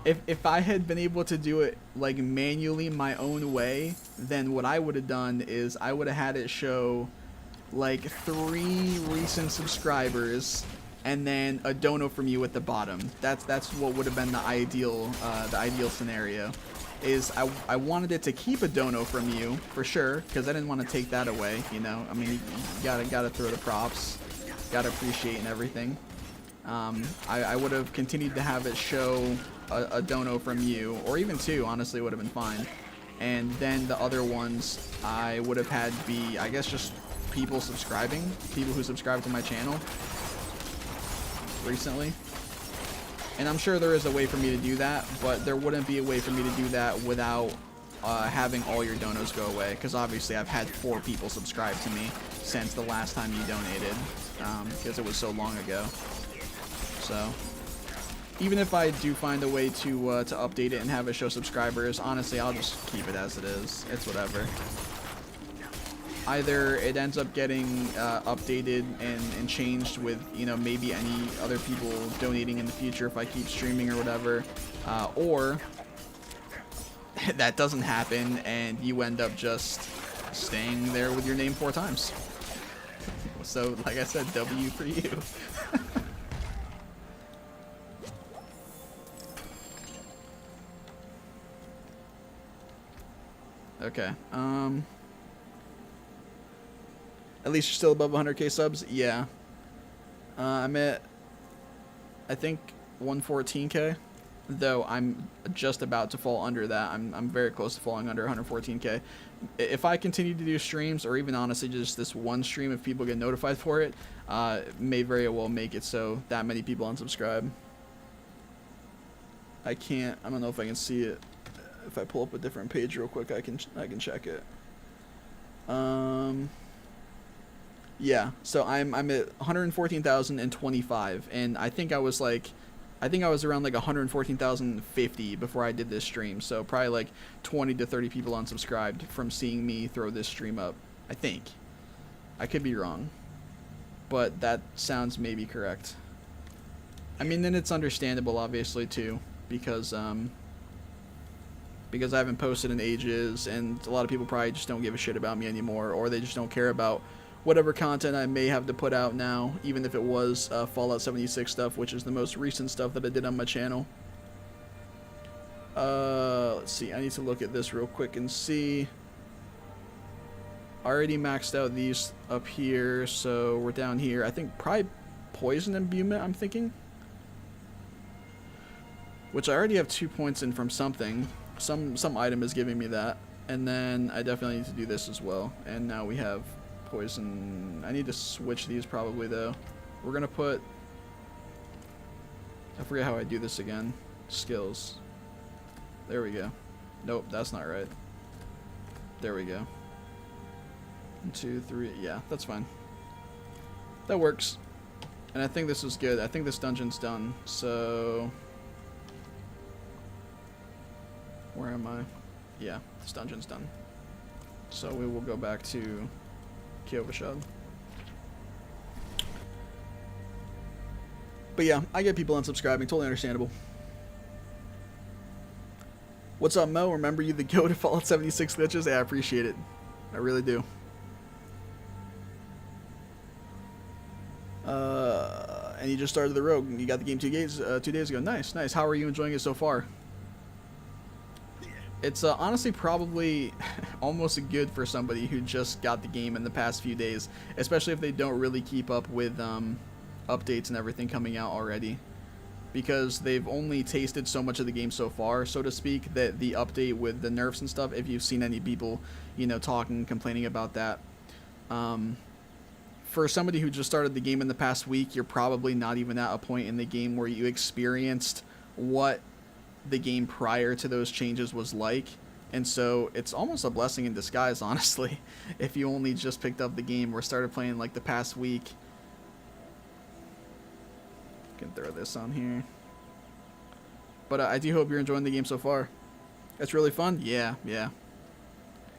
If I had been able to do it like manually my own way, then what I would have done is I would have had it show like 3 recent subscribers and then a dono from you at the bottom. That's what would have been the ideal scenario. Is I wanted it to keep a dono from you for sure, because I didn't want to take that away, you know. I mean, you gotta throw the props, gotta appreciate and everything. I would have continued to have it show a dono from you, or even 2, honestly, would have been fine. And then the other ones I would have had be, I guess, just people subscribing, people who subscribe to my channel recently. And I'm sure there is a way for me to do that, but there wouldn't be a way for me to do that without having all your donos go away, because obviously I've had 4 people subscribe to me since the last time you donated, because it was so long ago. So even if I do find a way to update it and have it show subscribers, honestly, I'll just keep it as it is. It's whatever. Either it ends up getting updated and changed with, you know, maybe any other people donating in the future if I keep streaming or whatever, or that doesn't happen and you end up just staying there with your name 4 times. So, like I said, W for you. Okay, at least you're still above 100k subs? Yeah. I'm at, I think, 114k. Though I'm just about to fall under that. I'm very close to falling under 114k. If I continue to do streams, or even honestly just this one stream, if people get notified for it, may very well make it so that many people unsubscribe. I don't know if I can see it. If I pull up a different page real quick, I can check it. Yeah, so I'm at 114,025, and I think I was around like 114,050 before I did this stream. So probably like 20 to 30 people unsubscribed from seeing me throw this stream up. I think. I could be wrong, but that sounds maybe correct. I mean, then it's understandable, obviously, too, because I haven't posted in ages, and a lot of people probably just don't give a shit about me anymore, or they just don't care about whatever content I may have to put out now, even if it was Fallout 76 stuff, which is the most recent stuff that I did on my channel. Let's see, I need to look at this real quick and see. I already maxed out these up here, so we're down here. I think probably Poison Imbuement, I'm thinking. Which I already have 2 points in from something. Some item is giving me that. And then I definitely need to do this as well. And now we have Poison. I need to switch these probably, though. We're gonna put, I forget how I do this again. Skills. There we go. Nope, that's not right. There we go. 1, 2, 3. Yeah, that's fine. That works. And I think this is good. I think this dungeon's done. So where am I? Yeah, this dungeon's done. So we will go back to Kyovashad. But yeah, I get people unsubscribing, totally understandable. What's up, Mo? Remember you the go to Fallout 76 glitches? Yeah, I appreciate it. I really do. And you just started the Rogue. You got the game 2 days ago. Nice, nice. How are you enjoying it so far? It's honestly probably almost good for somebody who just got the game in the past few days, especially if they don't really keep up with updates and everything coming out already, because they've only tasted so much of the game so far, so to speak, that the update with the nerfs and stuff, if you've seen any people, you know, talking, complaining about that, for somebody who just started the game in the past week, you're probably not even at a point in the game where you experienced what the game prior to those changes was like, and so it's almost a blessing in disguise, honestly, if you only just picked up the game or started playing like the past week. Can throw this on here, but I do hope you're enjoying the game so far. It's really fun. Yeah,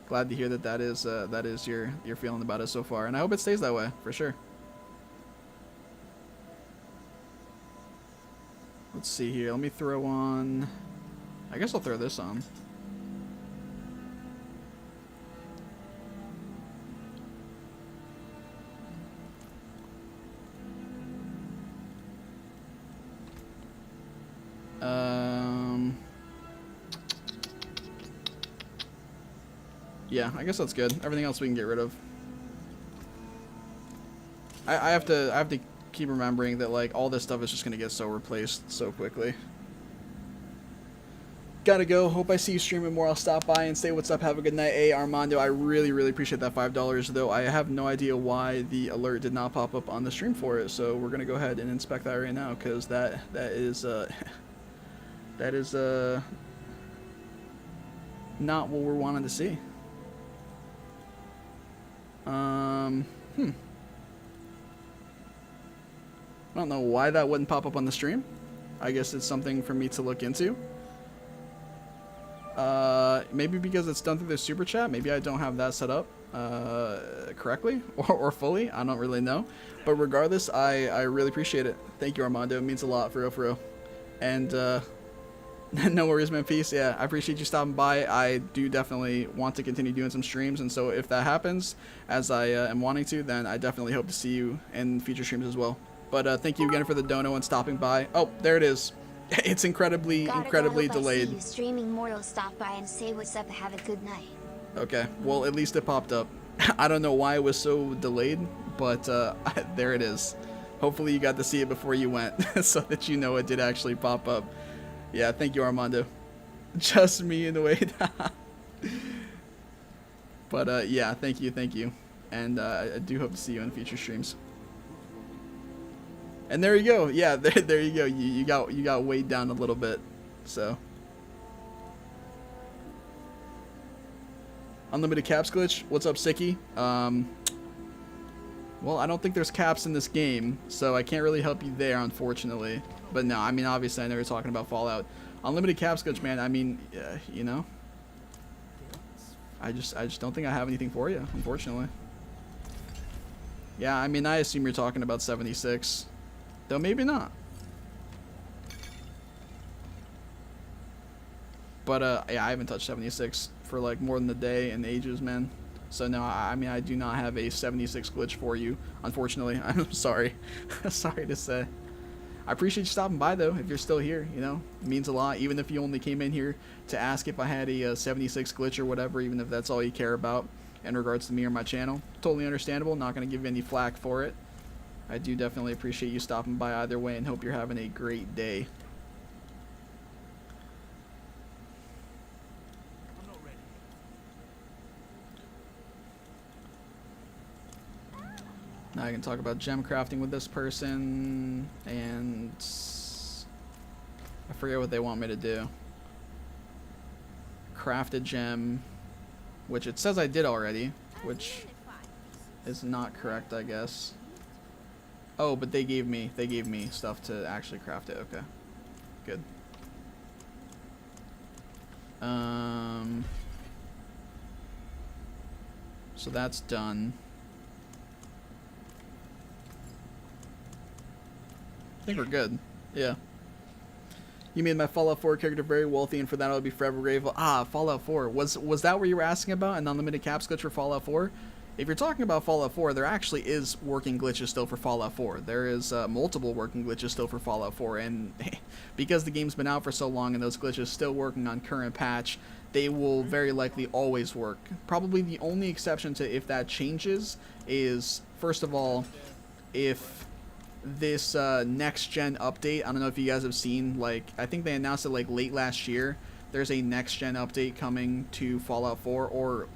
glad to hear that is your feeling about it so far, and I hope it stays that way for sure. Let's see here. Let me throw on... I guess I'll throw this on. Yeah, I guess that's good. Everything else we can get rid of. I have to keep remembering that like all this stuff is just gonna get so replaced so quickly. Gotta go. Hope I see you streaming more. I'll stop by and say what's up. Have a good night. Hey Armando, I really appreciate that $5, though I have no idea why the alert did not pop up on the stream for it, so we're gonna go ahead and inspect that right now, because that is that is not what we're wanting to see. I don't know why that wouldn't pop up on the stream. I guess it's something for me to look into. Maybe because it's done through the super chat. Maybe I don't have that set up correctly or fully. I don't really know. But regardless, I really appreciate it. Thank you, Armando. It means a lot, for real. And no worries, man. Peace. Yeah, I appreciate you stopping by. I do definitely want to continue doing some streams, and so if that happens, as I am wanting to, then I definitely hope to see you in future streams as well. But thank you again for the dono and stopping by. Oh, there it is. It's incredibly delayed. I see you streaming more. I'll stop by and say what's up. Have a good night. Okay, well at least it popped up. I don't know why it was so delayed, but there it is. Hopefully you got to see it before you went, so that you know it did actually pop up. Yeah, thank you, Armando. Just me in the way. But yeah, thank you, and I do hope to see you in future streams. And there you go. Yeah, there you go. You got weighed down a little bit. So unlimited caps glitch. What's up, Sicky? Well, I don't think there's caps in this game, so I can't really help you there, unfortunately. But no, I mean, obviously, I know you're talking about Fallout. Unlimited caps glitch, man. I mean, you know, I just don't think I have anything for you, unfortunately. Yeah, I mean, I assume you're talking about 76. Though maybe not. But yeah, I haven't touched 76 for like more than a day in ages, man. So no, I mean, I do not have a 76 glitch for you, unfortunately. I'm sorry. Sorry to say. I appreciate you stopping by, though. If you're still here, you know, it means a lot. Even if you only came in here to ask if I had a 76 glitch or whatever, even if that's all you care about in regards to me or my channel. Totally understandable. Not going to give you any flack for it. I do definitely appreciate you stopping by either way, and hope you're having a great day. I'm not ready. Now I can talk about gem crafting with this person, and I forget what they want me to do. Craft a gem, which it says I did already, which is not correct, I guess. Oh, but they gave me stuff to actually craft it. Okay, good. So that's done. I think we're good. Yeah. You made my Fallout 4 character very wealthy, and for that I would be forever grateful. Ah, Fallout 4. Was that what you were asking about? An unlimited caps glitch for Fallout 4? if you're talking about Fallout 4, there actually is working glitches still for Fallout 4. There is multiple working glitches still for Fallout 4, and because the game's been out for so long and those glitches still working on current patch, they will very likely always work. Probably the only exception to if that changes is, first of all, if this next-gen update, I don't know if you guys have seen, like, I think they announced it like late last year, there's a next-gen update coming to Fallout 4, or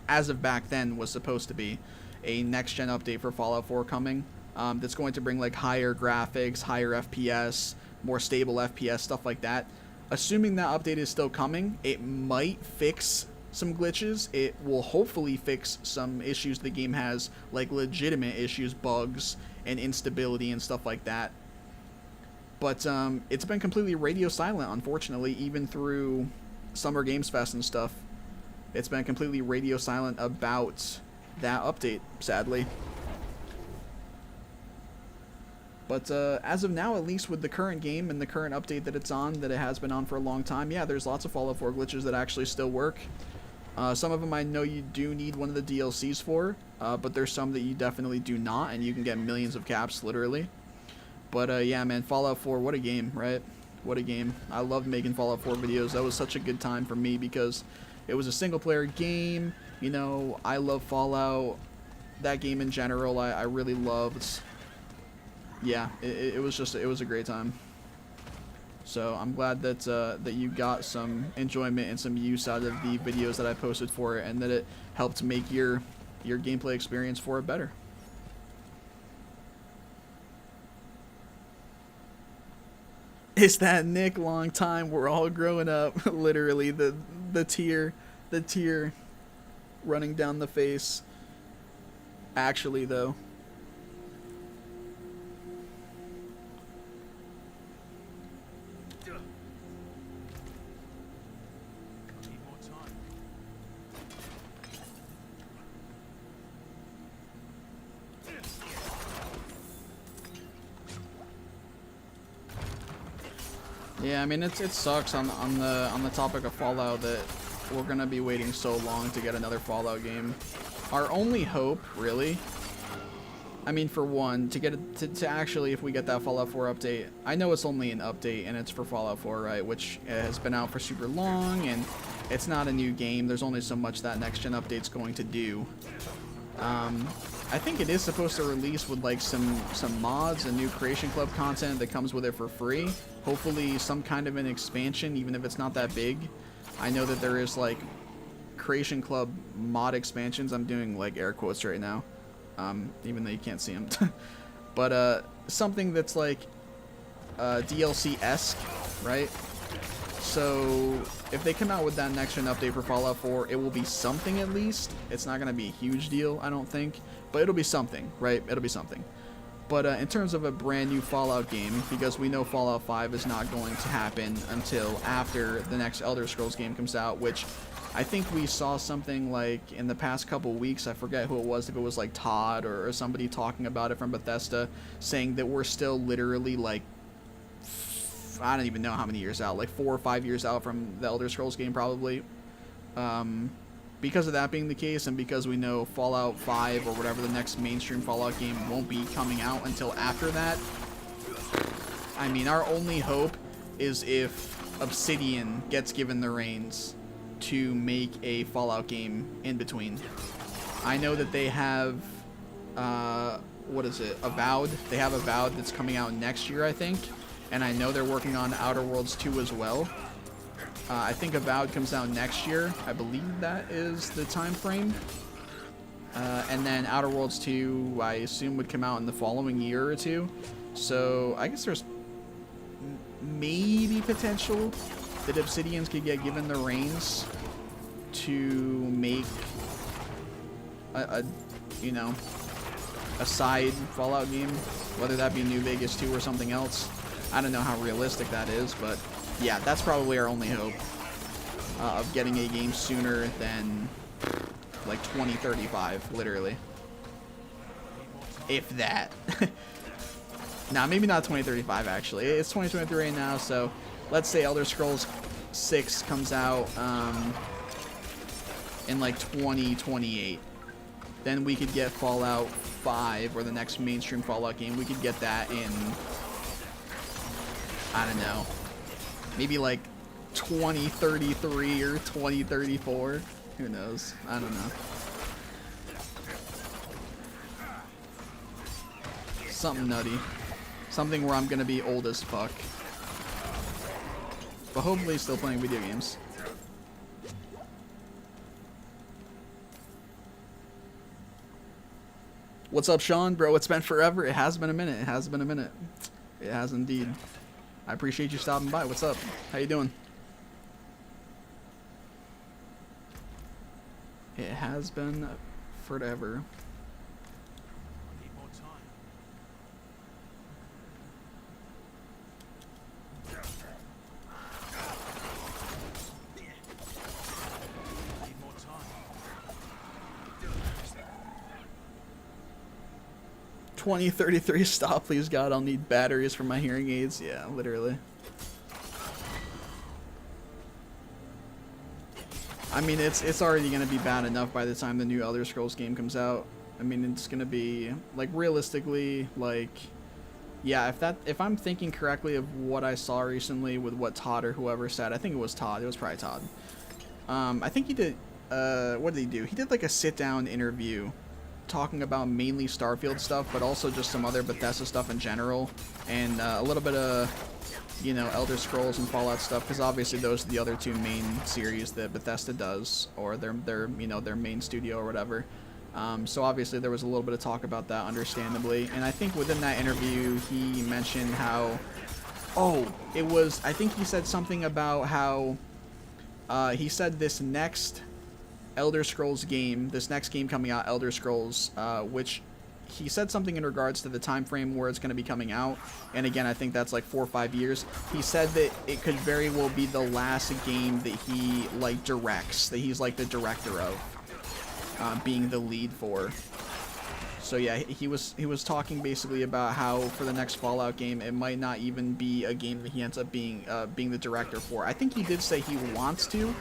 as of back then was supposed to be a next-gen update for Fallout 4 coming, that's going to bring like higher graphics, higher FPS, more stable FPS, stuff like that. Assuming that update is still coming, it might fix some glitches. It will hopefully fix some issues the game has, like legitimate issues, bugs, and instability and stuff like that. But it's been completely radio silent, unfortunately, even through Summer Games Fest and stuff. It's been completely radio silent about that update, sadly. But as of now, at least with the current game and the current update that it's on, that it has been on for a long time, yeah, there's lots of Fallout 4 glitches that actually still work. Some of them I know you do need one of the DLCs for, but there's some that you definitely do not, and you can get millions of caps, literally. But yeah, man, Fallout 4, what a game, right? What a game. I loved making Fallout 4 videos. That was such a good time for me because it was a single-player game. You know, I love Fallout. That game in general, I really loved. Yeah, it was just, it was a great time. So I'm glad that that you got some enjoyment and some use out of the videos that I posted for it, and that it helped make your gameplay experience for it better. It's that Nick, long time, we're all growing up. Literally, the tear running down the face. Actually, though. Yeah, I mean it sucks on the topic of Fallout that we're gonna be waiting so long to get another Fallout game. Our only hope, really, I mean, for one, to get it, to actually, if we get that Fallout 4 update, I know it's only an update and it's for Fallout 4, right, which has been out for super long and it's not a new game. There's only so much that next gen update's going to do. I think it is supposed to release with like some mods and new Creation Club content that comes with it for free. Hopefully some kind of an expansion, even if it's not that big. I know that there is like Creation Club mod expansions. I'm doing like air quotes right now, even though you can't see them. But something that's like DLC-esque, right? So if they come out with that next gen update for Fallout 4, it will be something at least. It's not going to be a huge deal, I don't think, but it'll be something, right? It'll be something. But in terms of a brand new Fallout game, because we know Fallout 5 is not going to happen until after the next Elder Scrolls game comes out, which I think we saw something like in the past couple weeks, I forget who it was, if it was like Todd or somebody talking about it from Bethesda, saying that we're still literally like, I don't even know how many years out, like 4 or 5 years out from the Elder Scrolls game probably. Because of that being the case, and because we know Fallout 5 or whatever the next mainstream Fallout game won't be coming out until after that, I mean, our only hope is if Obsidian gets given the reins to make a Fallout game in between. I know that they have, what is it, Avowed? They have Avowed that's coming out next year, I think. And I know they're working on Outer Worlds 2 as well. I think Avowed comes out next year. I believe that is the time frame. And then Outer Worlds 2, I assume, would come out in the following year or two. So I guess there's maybe potential that Obsidians could get given the reins to make a you know, a side Fallout game, whether that be New Vegas 2 or something else. I don't know how realistic that is, but yeah, that's probably our only hope of getting a game sooner than like 2035, literally. If that. Nah, maybe not 2035 actually. It's 2023 right now, so let's say Elder Scrolls 6 comes out in like 2028. then we could get Fallout 5 or the next mainstream Fallout game. We could get that in, I don't know, maybe like 2033 or 2034. Who knows? I don't know. Something nutty. Something where I'm gonna be old as fuck. But hopefully still playing video games. What's up, Sean? Bro, it's been forever. It has been a minute. It has been a minute. It has indeed. I appreciate you stopping by. What's up? How you doing? It has been forever. 2033, stop, please, God. I'll need batteries for my hearing aids. Yeah, literally. I mean, it's already gonna be bad enough by the time the new Elder Scrolls game comes out. I mean, it's gonna be, like, realistically, like, yeah, if I'm thinking correctly of what I saw recently with what Todd or whoever said, I think it was Todd. It was probably Todd. I think he did, what did he do? He did, like, a sit-down interview talking about mainly Starfield stuff, but also just some other Bethesda stuff in general, and a little bit of, you know, Elder Scrolls and Fallout stuff, because obviously those are the other two main series that Bethesda does, or their you know, their main studio or whatever. So obviously there was a little bit of talk about that, understandably, and I think within that interview he mentioned how, I think he said something about how, he said this next Elder Scrolls game, this next game coming out, Elder Scrolls, which he said something in regards to the time frame where it's going to be coming out, and again, I think that's like 4 or 5 years. He said that it could very well be the last game that he, like, directs, that he's like the director of, being the lead for. So yeah, he was talking basically about how for the next Fallout game, it might not even be a game that he ends up being the director for. I think he did say he wants to,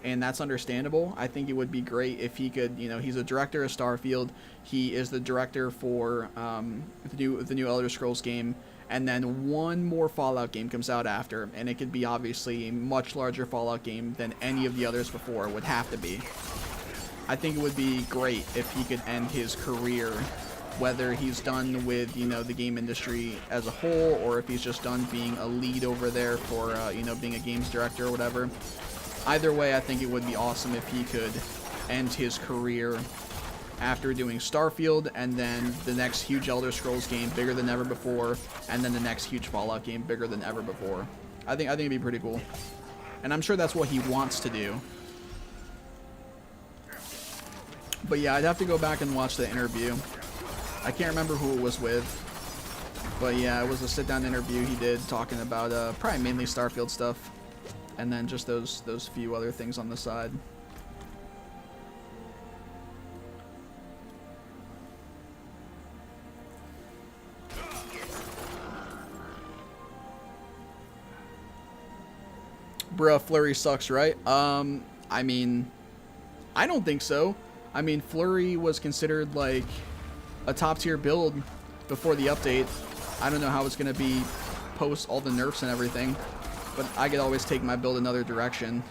and that's understandable. I think it would be great if he could, you know, he's a director of Starfield, he is the director for the new Elder Scrolls game, and then one more Fallout game comes out after, and it could be obviously a much larger Fallout game than any of the others before would have to be. I think it would be great if he could end his career, whether he's done with, you know, the game industry as a whole, or if he's just done being a lead over there for, you know, being a games director or whatever. Either way, I think it would be awesome if he could end his career after doing Starfield, and then the next huge Elder Scrolls game bigger than ever before, and then the next huge Fallout game bigger than ever before. I think it'd be pretty cool. And I'm sure that's what he wants to do. But yeah, I'd have to go back and watch the interview. I can't remember who it was with. But yeah, it was a sit-down interview he did talking about probably mainly Starfield stuff. And then just those few other things on the side. Bruh, Flurry sucks, right? I mean, I don't think so. I mean, Flurry was considered like a top tier build before the update. I don't know how it's gonna be post all the nerfs and everything, but I could always take my build another direction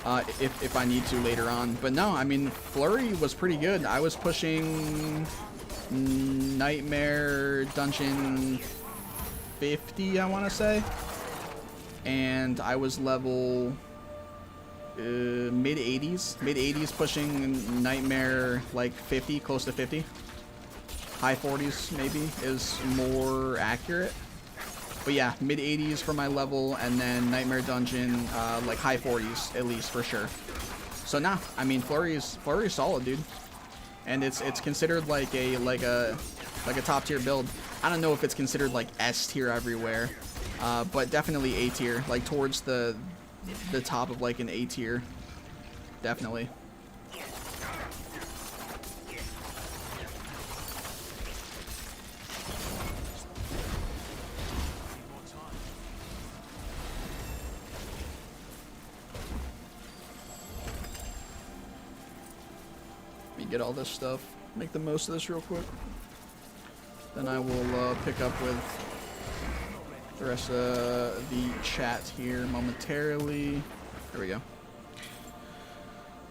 if I need to later on. But no, I mean, Flurry was pretty good. I was pushing Nightmare Dungeon 50, I want to say, and I was level mid 80s, pushing Nightmare like 50, close to 50. High 40s maybe is more accurate. But yeah, mid 80s for my level, and then Nightmare Dungeon like high 40s at least for sure. So nah, I mean, Flurry is solid, dude, and it's considered like a top tier build. I don't know if it's considered like S tier everywhere, but definitely A tier, like towards the top of like an A tier, definitely. get all this stuff. Make the most of this real quick. Then I will pick up with the rest of the chat here momentarily. There we go.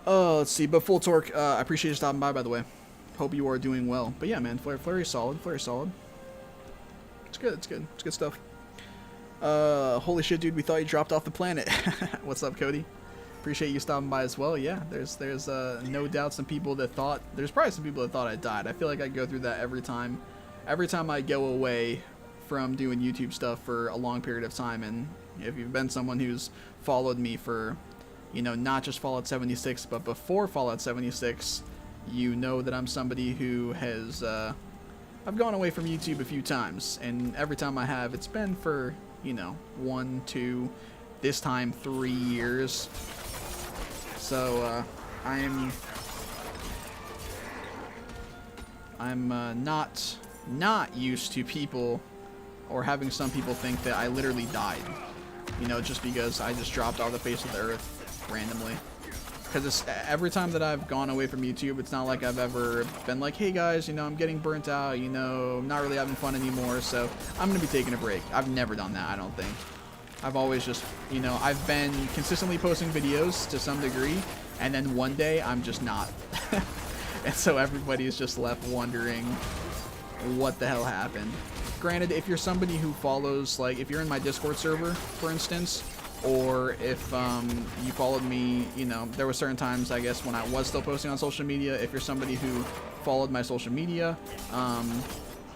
Let's see. But Full Torque, I appreciate you stopping by the way. Hope you are doing well. But yeah, man, Flurry's solid. Flurry's solid. It's good. It's good. It's good stuff. Holy shit, dude, we thought you dropped off the planet. What's up, Cody? Appreciate you stopping by as well. Yeah, there's no doubt some people that thought, there's probably some people that thought I died. I feel like I go through that every time I go away from doing YouTube stuff for a long period of time. And if you've been someone who's followed me for, you know, not just Fallout 76, but before Fallout 76, you know that I'm somebody who has, I've gone away from YouTube a few times, and every time I have, it's been for, you know, 1, 2, this time 3 years. So, I'm not used to people, or having some people think that I literally died, you know, just because I just dropped off the face of the earth randomly. Because every time that I've gone away from YouTube, it's not like I've ever been like, hey guys, you know, I'm getting burnt out, you know, I'm not really having fun anymore, so I'm going to be taking a break. I've never done that, I don't think. I've always just, you know, I've been consistently posting videos to some degree, and then one day I'm just not. And so everybody's just left wondering what the hell happened. Granted, if you're somebody who follows, like, if you're in my Discord server, for instance, or if you followed me, you know, there were certain times, I guess, when I was still posting on social media. If you're somebody who followed my social media,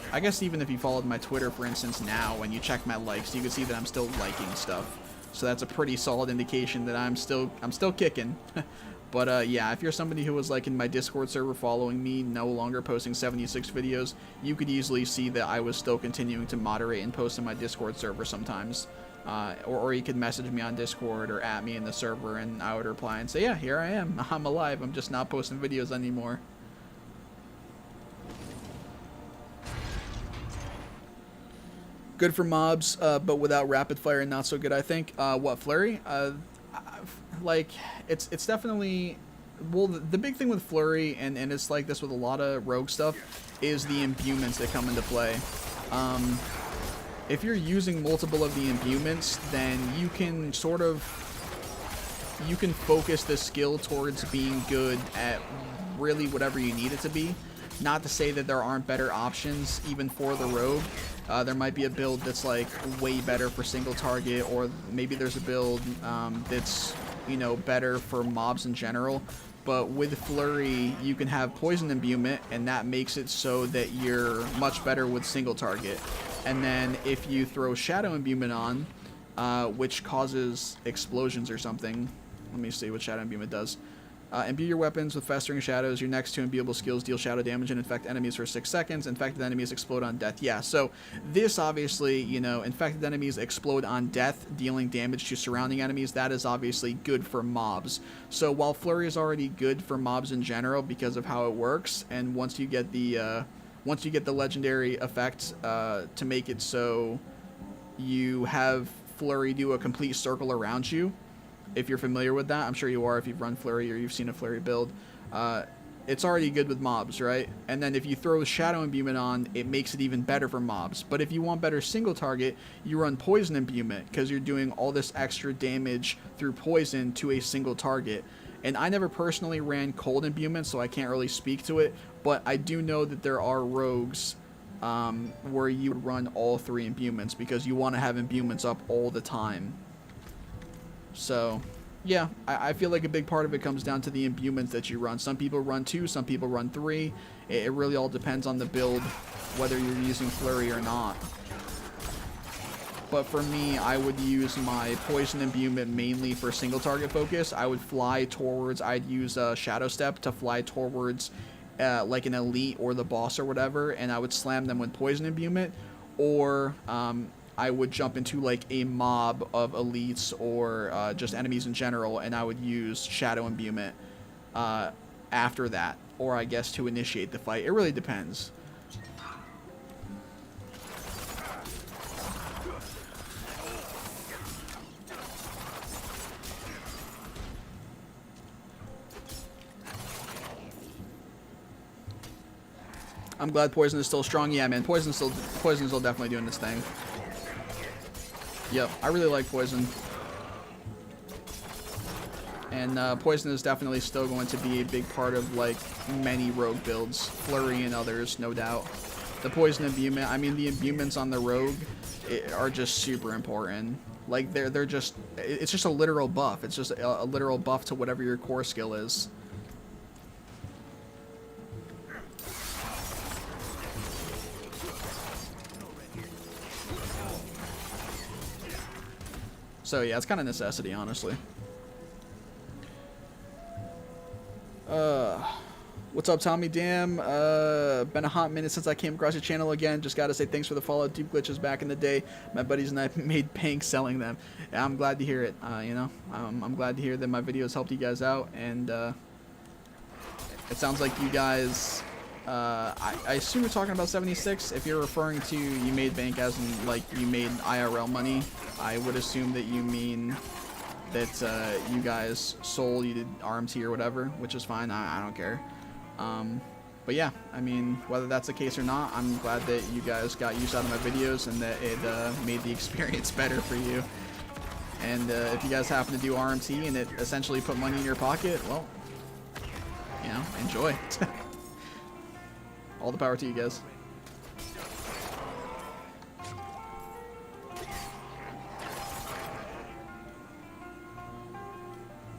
I guess even if you followed my Twitter, for instance, now, and you check my likes, you can see that I'm still liking stuff. So that's a pretty solid indication that I'm still kicking. But yeah, if you're somebody who was like in my Discord server following me, no longer posting 76 videos, you could easily see that I was still continuing to moderate and post in my Discord server sometimes. Or you could message me on Discord or at me in the server, and I would reply and say, yeah, here I am. I'm alive. I'm just not posting videos anymore. Good for mobs, but without rapid fire, not so good, I think. What, Flurry? Like, it's definitely... Well, the big thing with Flurry, and it's like this with a lot of rogue stuff, is the imbuements that come into play. If you're using multiple of the imbuements, then you can sort of... You can focus the skill towards being good at really whatever you need it to be. Not to say that there aren't better options, even for the rogue. There might be a build that's like way better for single target, or maybe there's a build that's, you know, better for mobs in general. But with Flurry, you can have poison imbuement, and that makes it so that you're much better with single target. And then if you throw shadow imbuement on, which causes explosions or something, let me see what shadow imbuement does. Imbue your weapons with festering shadows. Your next 2 imbuable skills deal shadow damage and infect enemies for 6 seconds. Infected enemies explode on death. Yeah, so this obviously, you know, infected enemies explode on death, dealing damage to surrounding enemies. That is obviously good for mobs. So while Flurry is already good for mobs in general because of how it works, and once you get the legendary effect to make it so you have Flurry do a complete circle around you. If you're familiar with that, I'm sure you are if you've run Flurry or you've seen a Flurry build. It's already good with mobs, right? And then if you throw Shadow Imbuement on, it makes it even better for mobs. But if you want better single target, you run Poison Imbuement, because you're doing all this extra damage through poison to a single target. And I never personally ran Cold Imbuement, so I can't really speak to it. But I do know that there are rogues where you would run all 3 Imbuments, because you want to have Imbuments up all the time. So, yeah, I feel like a big part of it comes down to the imbuements that you run. Some people run 2, some people run 3. It really all depends on the build, whether you're using Flurry or not. But for me, I would use my Poison Imbuement mainly for single target focus. I would fly towards, I'd use Shadow Step to fly towards like an elite or the boss or whatever, and I would slam them with Poison Imbuement, or I would jump into like a mob of elites or just enemies in general, and I would use Shadow Imbuement after that, or I guess to initiate the fight. It really depends. I'm glad Poison is still strong. Yeah, man, Poison's still definitely doing this thing. Yep, I really like Poison. And Poison is definitely still going to be a big part of, like, many rogue builds. Flurry and others, no doubt. The Poison imbuement, I mean, the imbuements on the rogue are just super important. Like, they're just, it's just a literal buff. It's just a literal buff to whatever your core skill is. So yeah, it's kind of necessity, honestly. What's up, Tommy Dam? Been a hot minute since I came across your channel again. Just gotta say thanks for the follow. Deep glitches back in the day. My buddies and I made bank selling them. Yeah, I'm glad to hear it. You know, I'm glad to hear that my videos helped you guys out, and it sounds like you guys. I assume you're talking about 76. If you're referring to you made bank as in like you made IRL money, I would assume that you mean that you guys sold, you did RMT or whatever, which is fine. I don't care. But yeah, I mean, whether that's the case or not, I'm glad that you guys got use out of my videos and that it made the experience better for you. And if you guys happen to do RMT and it essentially put money in your pocket, well, you know, enjoy. All the power to you guys.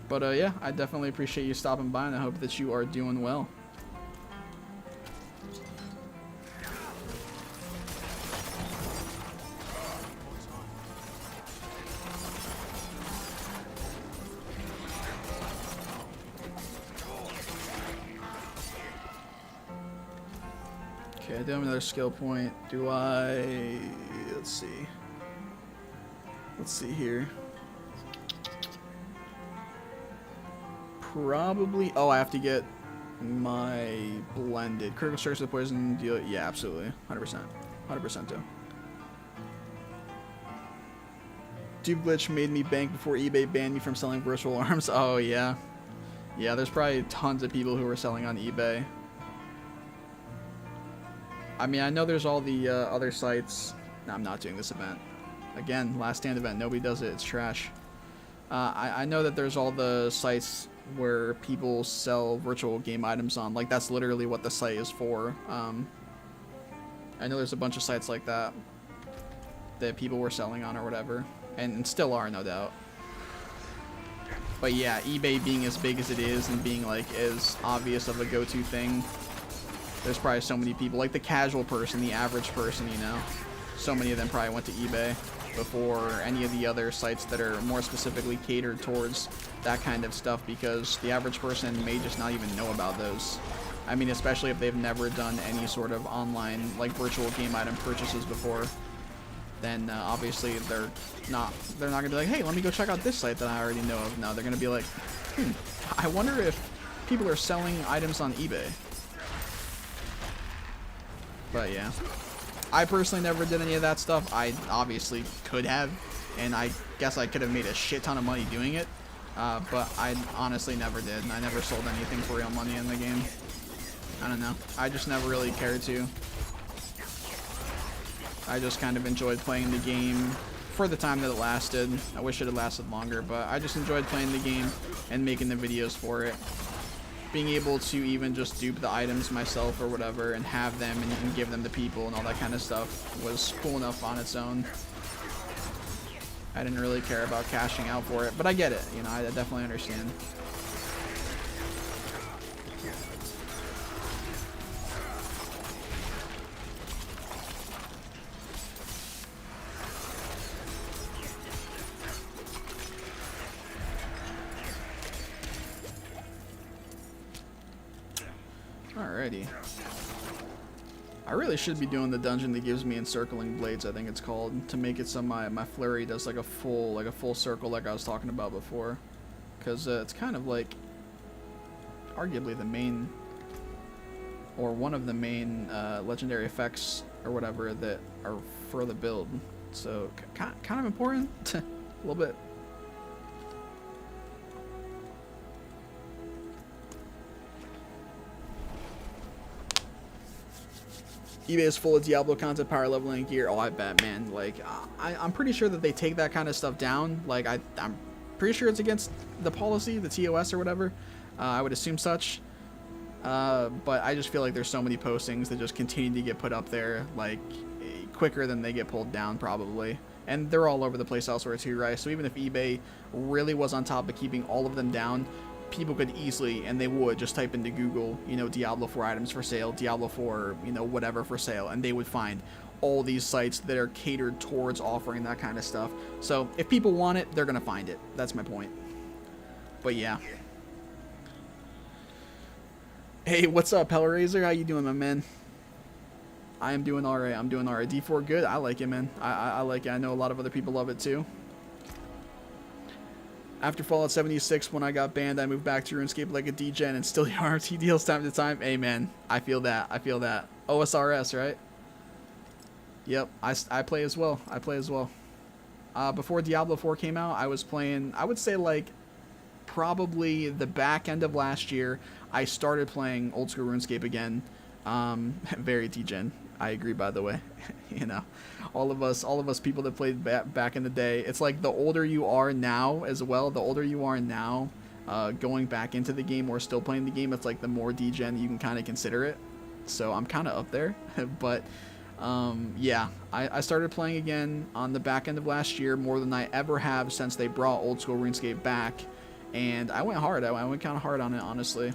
But yeah, I definitely appreciate you stopping by, and I hope that you are doing well. Okay, I do have another skill point. Do I... Let's see. Let's see here. Probably... Oh, I have to get my blended. Critical strikes with poison deal... Yeah, absolutely. 100%. 100% too. Dupe glitch made me bank before eBay banned me from selling virtual arms. Oh, yeah. Yeah, there's probably tons of people who are selling on eBay. I mean, I know there's all the other sites. No, I'm not doing this event. Again, last stand event. Nobody does it. It's trash. I know that there's all the sites where people sell virtual game items on. Like, that's literally what the site is for. I know there's a bunch of sites like that that people were selling on or whatever. And still are, no doubt. But yeah, eBay being as big as it is and being, like, as obvious of a go-to thing, there's probably so many people, like the casual person, the average person, you know, so many of them probably went to eBay before any of the other sites that are more specifically catered towards that kind of stuff, because the average person may just not even know about those. I mean, especially if they've never done any sort of online, like, virtual game item purchases before, then obviously they're not gonna be like, hey, let me go check out this site that I already know of. No, they're gonna be like, I wonder if people are selling items on eBay. But yeah, I personally never did any of that stuff. I obviously could have, and I guess I could have made a shit ton of money doing it, but I honestly never did. I never sold anything for real money in the game. I don't know. I just never really cared to. I just kind of enjoyed playing the game for the time that it lasted. I wish it had lasted longer, but I just enjoyed playing the game and making the videos for it. Being able to even just dupe the items myself or whatever and have them and give them to people and all that kind of stuff was cool enough on its own. I didn't really care about cashing out for it, but I get it, you know, I definitely understand. Alrighty. I really should be doing the dungeon that gives me encircling blades, I think it's called, to make it so my flurry does like a full circle like I was talking about before. Because it's kind of like arguably the main, or one of the main legendary effects or whatever that are for the build. So kind of important, a little bit. eBay is full of Diablo content, power leveling gear. Oh, I bet, man. Like, I'm pretty sure that they take that kind of stuff down. Like, I'm pretty sure it's against the policy, the TOS or whatever. I would assume such. But I just feel like there's so many postings that just continue to get put up there, like, quicker than they get pulled down, probably. And they're all over the place elsewhere too, right? So even if eBay really was on top of keeping all of them down, people could easily, and they would, just type into Google, you know, Diablo 4 items for sale, Diablo 4, you know, whatever for sale, and they would find all these sites that are catered towards offering that kind of stuff. So if people want it, they're going to find it. That's my point. But yeah. Hey, what's up, Hellraiser? How you doing, my man? I am doing alright. I'm doing alright. D4 good? I like it, man. I like it. I know a lot of other people love it too. After Fallout 76, when I got banned, I moved back to RuneScape like a degen and still RMT deals time to time. Amen. I feel that. I feel that. OSRS, right? Yep. I play as well. I play as well. Before Diablo 4 came out, I was playing, I would say, like, probably the back end of last year, I started playing old school RuneScape again. Very degen. I agree, by the way. You know, all of us people that played back in the day, it's like the older you are now as well, the older you are now, going back into the game or still playing the game, it's like the more degen you can kind of consider it. So I'm kind of up there. But yeah, I started playing again on the back end of last year, more than I ever have since they brought old school RuneScape back, and I went hard. I went kind of hard on it, honestly.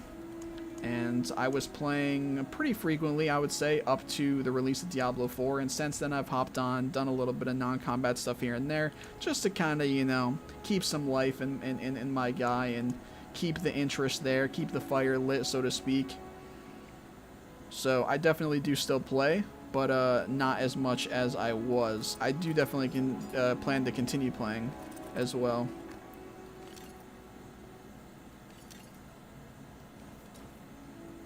And I was playing pretty frequently, I would say, up to the release of Diablo 4, and since then I've hopped on, done a little bit of non-combat stuff here and there, just to kind of, you know, keep some life in my guy, and keep the interest there, keep the fire lit, so to speak. So I definitely do still play, but not as much as I was. I do definitely plan to continue playing as well.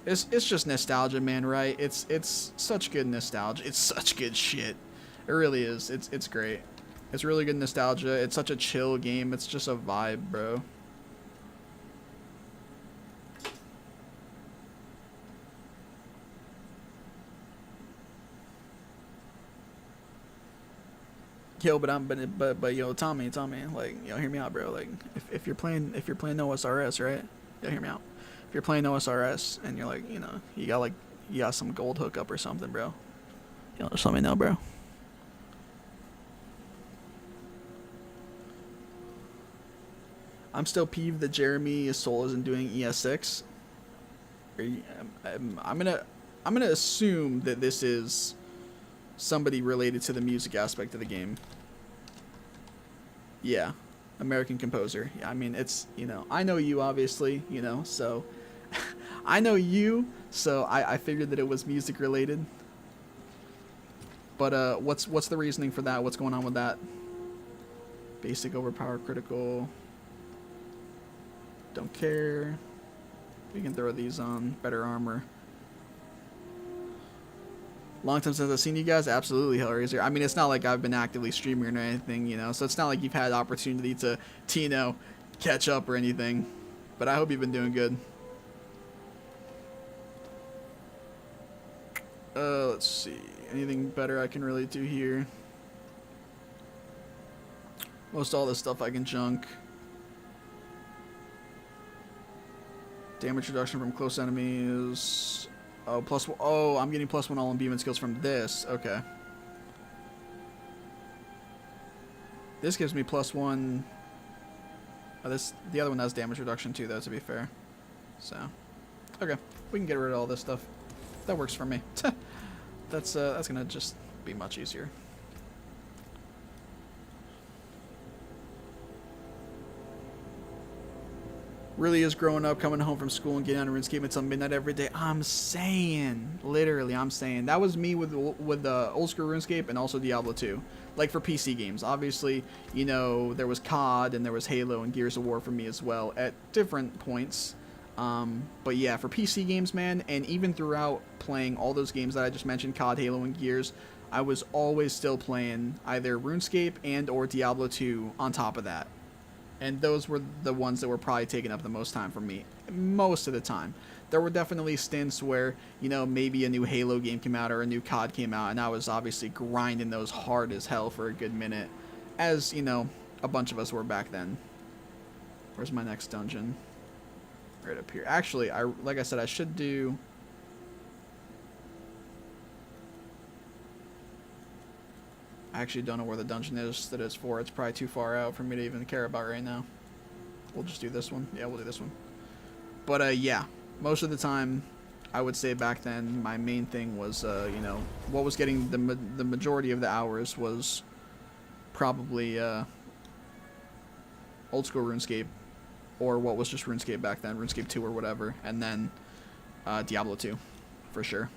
It's just nostalgia, man, right? It's such good nostalgia. It's such good shit. It really is. It's great. It's really good nostalgia. It's such a chill game. It's just a vibe, bro. Yo, but yo, Tommy, like, yo, hear me out, bro. Like, if you're playing OSRS, right? Yo, hear me out. If you're playing OSRS and you're like, you know, you got some gold hookup or something, bro, you know, just let me know, bro. I'm still peeved that Jeremy Soul isn't doing ES6. I'm gonna assume that this is somebody related to the music aspect of the game. Yeah, American composer. Yeah, I mean, it's, you know, I know you, obviously, you know, so I know you, so I figured that it was music related. But what's the reasoning for that? What's going on with that? Basic overpower critical. Don't care. We can throw these on. Better armor. Long time since I've seen you guys. Absolutely, Hellraiser. I mean, it's not like I've been actively streaming or anything, you know, so it's not like you've had opportunity to you know, catch up or anything. But I hope you've been doing good. Let's see. Anything better I can really do here? Most all this stuff I can junk. Damage reduction from close enemies. Oh, oh, I'm getting +1 all imbuement skills from this. Okay. This gives me +1. Oh, the other one has damage reduction too, though, to be fair. So, okay, we can get rid of all this stuff. That works for me. That's gonna just be much easier. Really is growing up, coming home from school and getting on RuneScape until midnight every day. I'm saying, literally, I'm saying. That was me with old school RuneScape and also Diablo 2. Like for PC games, obviously, you know, there was COD and there was Halo and Gears of War for me as well at different points. But yeah, for PC games, man, and even throughout playing all those games that I just mentioned, COD, Halo, and Gears, I was always still playing either RuneScape and or Diablo 2 on top of that. And those were the ones that were probably taking up the most time for me, most of the time. there were definitely stints where, you know, maybe a new Halo game came out or a new COD came out, and I was obviously grinding those hard as hell for a good minute, as, you know, a bunch of us were back then. Where's my next dungeon? Right up here. Actually, like I said, I should do... I actually don't know where the dungeon is that it's for. It's probably too far out for me to even care about right now. We'll just do this one. Yeah, we'll do this one. But, yeah. Most of the time, I would say back then, my main thing was, you know, what was getting the majority of the hours was probably, old school RuneScape, or what was just RuneScape back then, RuneScape 2 or whatever, and then, Diablo 2, for sure.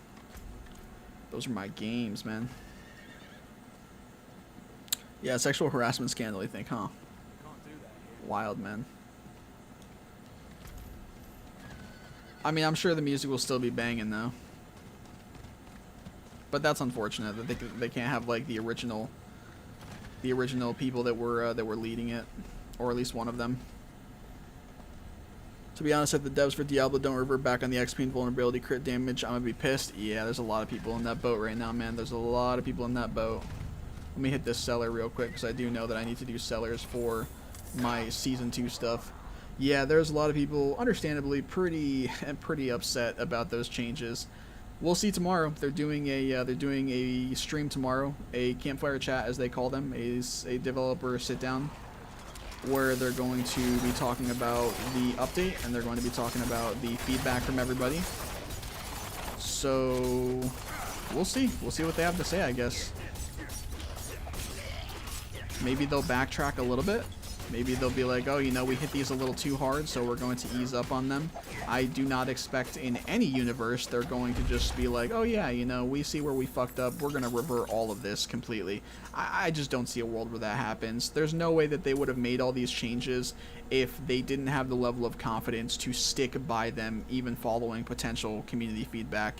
Those are my games, man. Yeah, sexual harassment scandal, you think, huh? Wild, man. I mean, I'm sure the music will still be banging, though. But that's unfortunate that they can't have, like, the original people that were leading it, or at least one of them. To be honest, if the devs for Diablo don't revert back on the XP and vulnerability crit damage, I'm gonna be pissed. Yeah, there's a lot of people in that boat right now, man. There's a lot of people in that boat. Let me hit this cellar real quick, because I do know that I need to do cellars for my Season 2 stuff. Yeah, there's a lot of people, understandably, pretty upset about those changes. We'll see tomorrow. They're doing a stream tomorrow, a campfire chat as they call them, a developer sit down, where they're going to be talking about the update, and they're going to be talking about the feedback from everybody. So we'll see. We'll see what they have to say, I guess. Maybe they'll backtrack a little bit. Maybe they'll be like, oh, you know, we hit these a little too hard, so we're going to ease up on them. I do not expect in any universe they're going to just be like, oh yeah, you know, we see where we fucked up, we're going to revert all of this completely. I just don't see a world where that happens. There's no way that they would have made all these changes if they didn't have the level of confidence to stick by them, even following potential community feedback.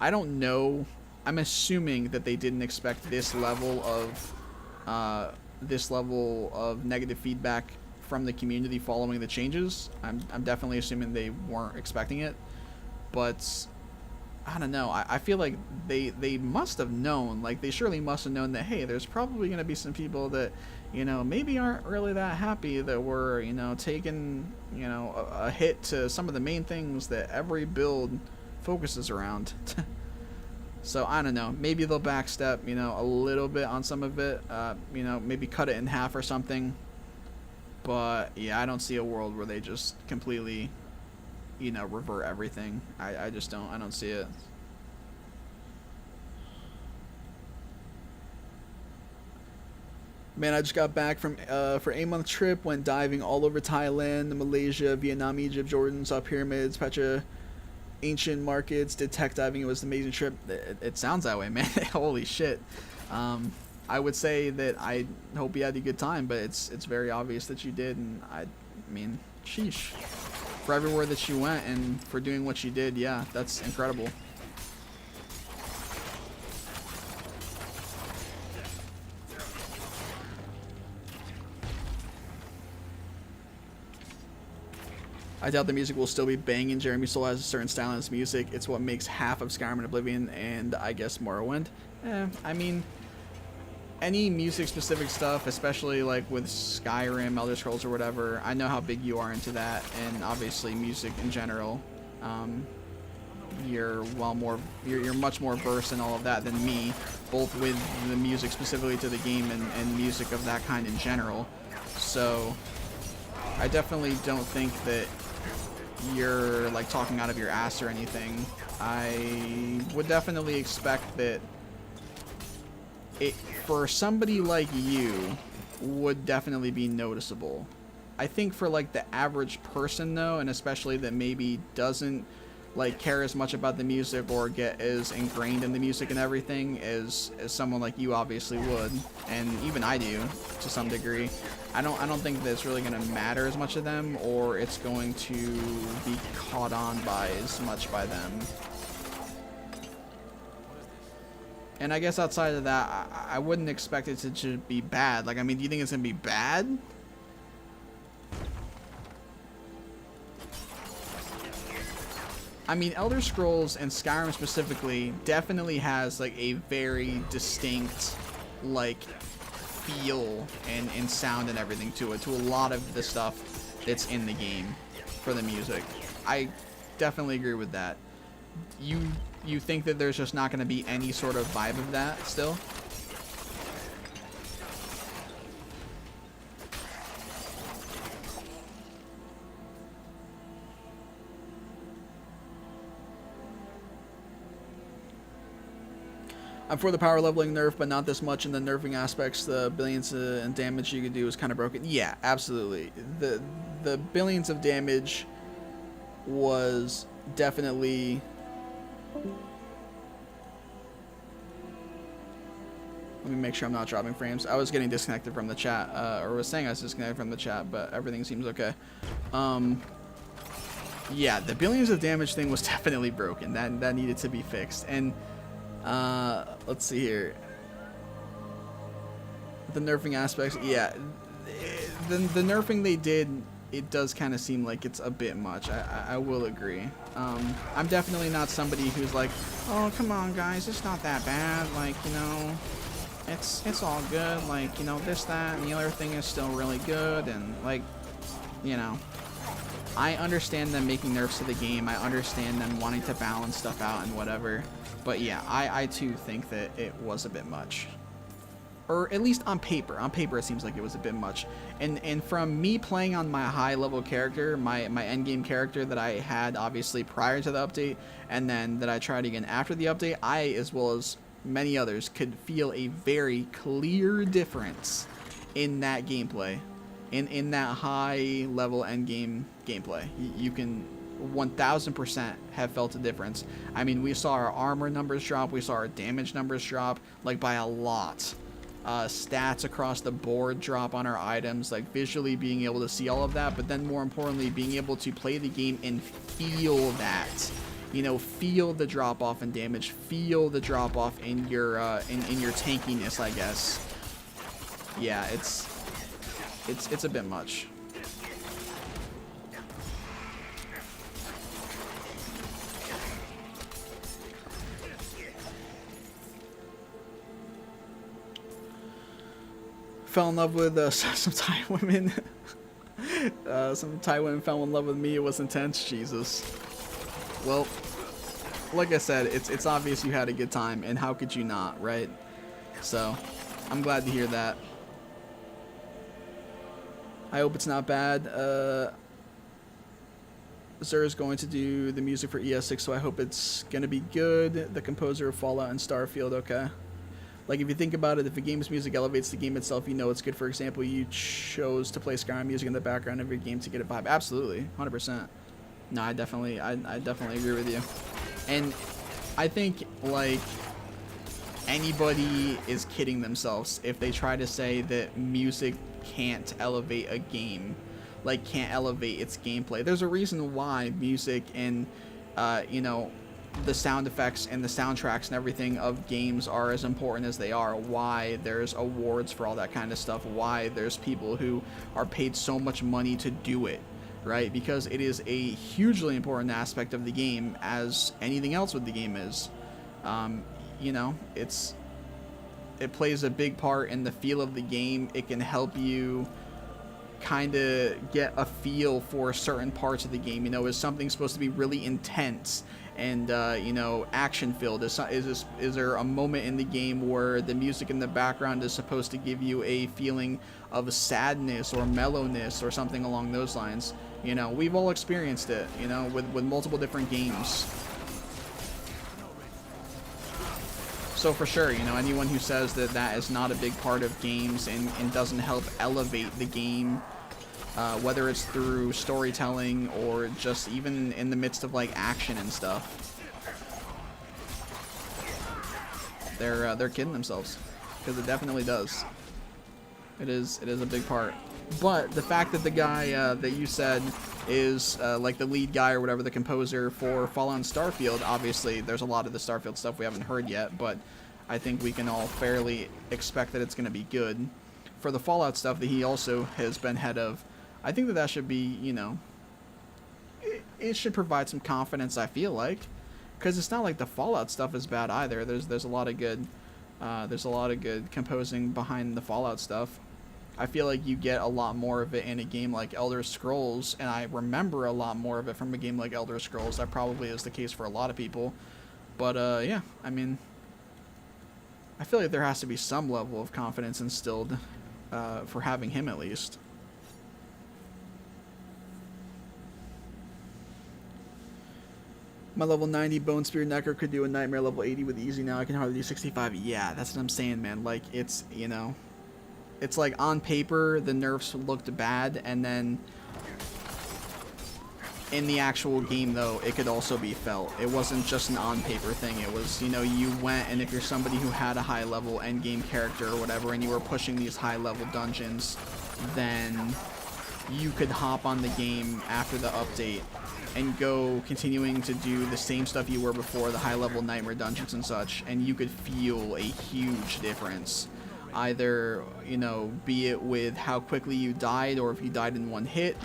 I don't know. I'm assuming that they didn't expect this level of negative feedback from the community following the changes. I'm definitely assuming they weren't expecting it, but I don't know. I feel like they must have known, like they surely must have known that, hey, there's probably going to be some people that, you know, maybe aren't really that happy that we're, you know, taking, you know, a hit to some of the main things that every build focuses around. So, I don't know, maybe they'll backstep, you know, a little bit on some of it, you know, maybe cut it in half or something, but, yeah, I don't see a world where they just completely, you know, revert everything. I just don't, I don't see it. Man, I just got back from, for a month trip, went diving all over Thailand, Malaysia, Vietnam, Egypt, Jordan, saw pyramids, Petra, ancient markets, did tech diving. It was an amazing trip. It sounds that way, man. Holy shit. I would say that I hope you had a good time, but it's very obvious that you did, and I mean, sheesh. For everywhere that you went and for doing what you did, yeah, that's incredible. I doubt the music will still be banging. Jeremy Soule has a certain style in his music. It's what makes half of Skyrim and Oblivion, and I guess Morrowind. I mean, any music-specific stuff, especially like with Skyrim, Elder Scrolls, or whatever, I know how big you are into that, and obviously music in general. You're much more versed in all of that than me, both with the music specifically to the game and music of that kind in general. So I definitely don't think that you're like talking out of your ass or anything. I would definitely expect that it, for somebody like you, would definitely be noticeable. I think for like the average person though, and especially that maybe doesn't like care as much about the music or get as ingrained in the music and everything as someone like you obviously would, and even I do to some degree. I don't think that it's really going to matter as much to them, or it's going to be caught on by as much by them. And I guess outside of that, I wouldn't expect it to be bad. Like, I mean, do you think it's going to be bad? I mean, Elder Scrolls and Skyrim specifically definitely has like a very distinct like feel and sound and everything to it, to a lot of the stuff that's in the game for the music. I definitely agree with that. You think that there's just not going to be any sort of vibe of that still? I'm for the power leveling nerf, but not this much in the nerfing aspects. The billions in damage you could do is kind of broken. Yeah, absolutely. The billions of damage was definitely... Let me make sure I'm not dropping frames. I was getting disconnected from the chat, or was saying I was disconnected from the chat, but everything seems okay. Yeah, the billions of damage thing was definitely broken. That needed to be fixed. And let's see here. The nerfing aspects, yeah. The nerfing they did, it does kind of seem like it's a bit much. I will agree. I'm definitely not somebody who's like, oh, come on, guys, it's not that bad. Like, you know, it's all good. Like, you know, this, that, and the other thing is still really good. And, like, you know, I understand them making nerfs to the game. I understand them wanting to balance stuff out and whatever. But yeah, I too think that it was a bit much. Or at least on paper. On paper it seems like it was a bit much. And from me playing on my high level character, my endgame character that I had obviously prior to the update, and then that I tried again after the update, I, as well as many others, could feel a very clear difference in that gameplay. In that high level endgame gameplay. You can 1000% have felt a difference. I mean, we saw our armor numbers drop, we saw our damage numbers drop, like by a lot. Stats across the board drop on our items, like visually being able to see all of that, but then more importantly, being able to play the game and feel that. You know, feel the drop off in damage, feel the drop off in your tankiness, I guess. Yeah, it's a bit much. Fell in love with some Thai women. Some Thai women fell in love with me. It was intense. Jesus. Well, like I said, it's obvious you had a good time, and how could you not, right? So, I'm glad to hear that. I hope it's not bad. Zer is going to do the music for ES6, so I hope it's going to be good. The composer of Fallout and Starfield, okay. Like, if you think about it, if a game's music elevates the game itself, you know it's good. For example, you chose to play Skyrim music in the background of your game to get a vibe. Absolutely, 100%. No, I definitely agree with you. And I think, like, anybody is kidding themselves if they try to say that music can't elevate a game, like can't elevate its gameplay. There's a reason why music and you know, the sound effects and the soundtracks and everything of games are as important as they are, why there's awards for all that kind of stuff, why there's people who are paid so much money to do it, right? Because it is a hugely important aspect of the game, as anything else with the game is. You know, it plays a big part in the feel of the game. It can help you kind of get a feel for certain parts of the game. You know, is something supposed to be really intense and you know, action filled? Is there a moment in the game where the music in the background is supposed to give you a feeling of sadness or mellowness or something along those lines? You know, we've all experienced it, you know, with multiple different games. So for sure, you know, anyone who says that that is not a big part of games and doesn't help elevate the game, whether it's through storytelling or just even in the midst of like action and stuff, they're kidding themselves, because it definitely does. It is a big part. But the fact that the guy that you said is like the lead guy or whatever, the composer for Fallout and Starfield, obviously there's a lot of the Starfield stuff we haven't heard yet, but I think we can all fairly expect that it's going to be good. For the Fallout stuff that he also has been head of, I think that should be, you know, it should provide some confidence, I feel like, because it's not like the Fallout stuff is bad either. There's a lot of good composing behind the Fallout stuff. I feel like you get a lot more of it in a game like Elder Scrolls, and I remember a lot more of it from a game like Elder Scrolls. That probably is the case for a lot of people. But yeah, I mean, I feel like there has to be some level of confidence instilled for having him at least. My level 90 Bone Spear Necro could do a Nightmare level 80 with easy now. I can hardly do 65. Yeah, that's what I'm saying, man. Like, it's, you know, it's like on paper the nerfs looked bad, and then in the actual game, though, it could also be felt. It wasn't just an on-paper thing. It was, you know, you went, and if you're somebody who had a high-level endgame character or whatever, and you were pushing these high-level dungeons, then you could hop on the game after the update and go continuing to do the same stuff you were before, the high-level nightmare dungeons and such, and you could feel a huge difference. Either, you know, be it with how quickly you died, or if you died in one hit,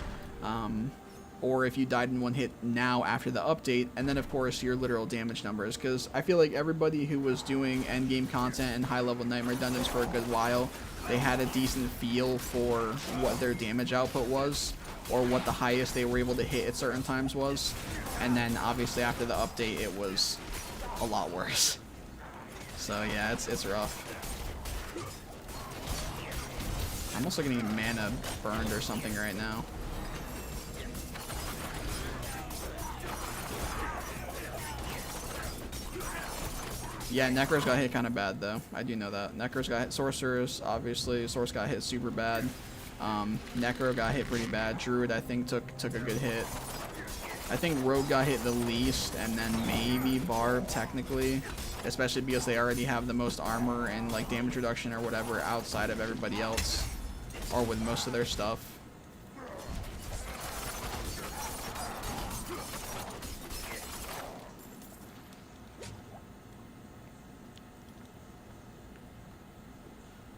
or if you died in one hit now after the update, and then of course your literal damage numbers, because I feel like everybody who was doing endgame content and high-level nightmare dungeons for a good while, they had a decent feel for what their damage output was, or what the highest they were able to hit at certain times was, and then obviously after the update it was a lot worse. So yeah, it's rough. I'm also getting mana burned or something right now. Yeah, Necros got hit kind of bad, though. I do know that. Necros got hit. Sorcerers, obviously. Source got hit super bad. Necro got hit pretty bad. Druid, I think, took a good hit. I think Rogue got hit the least, and then maybe Barb, technically. Especially because they already have the most armor and, like, damage reduction or whatever outside of everybody else. Or with most of their stuff.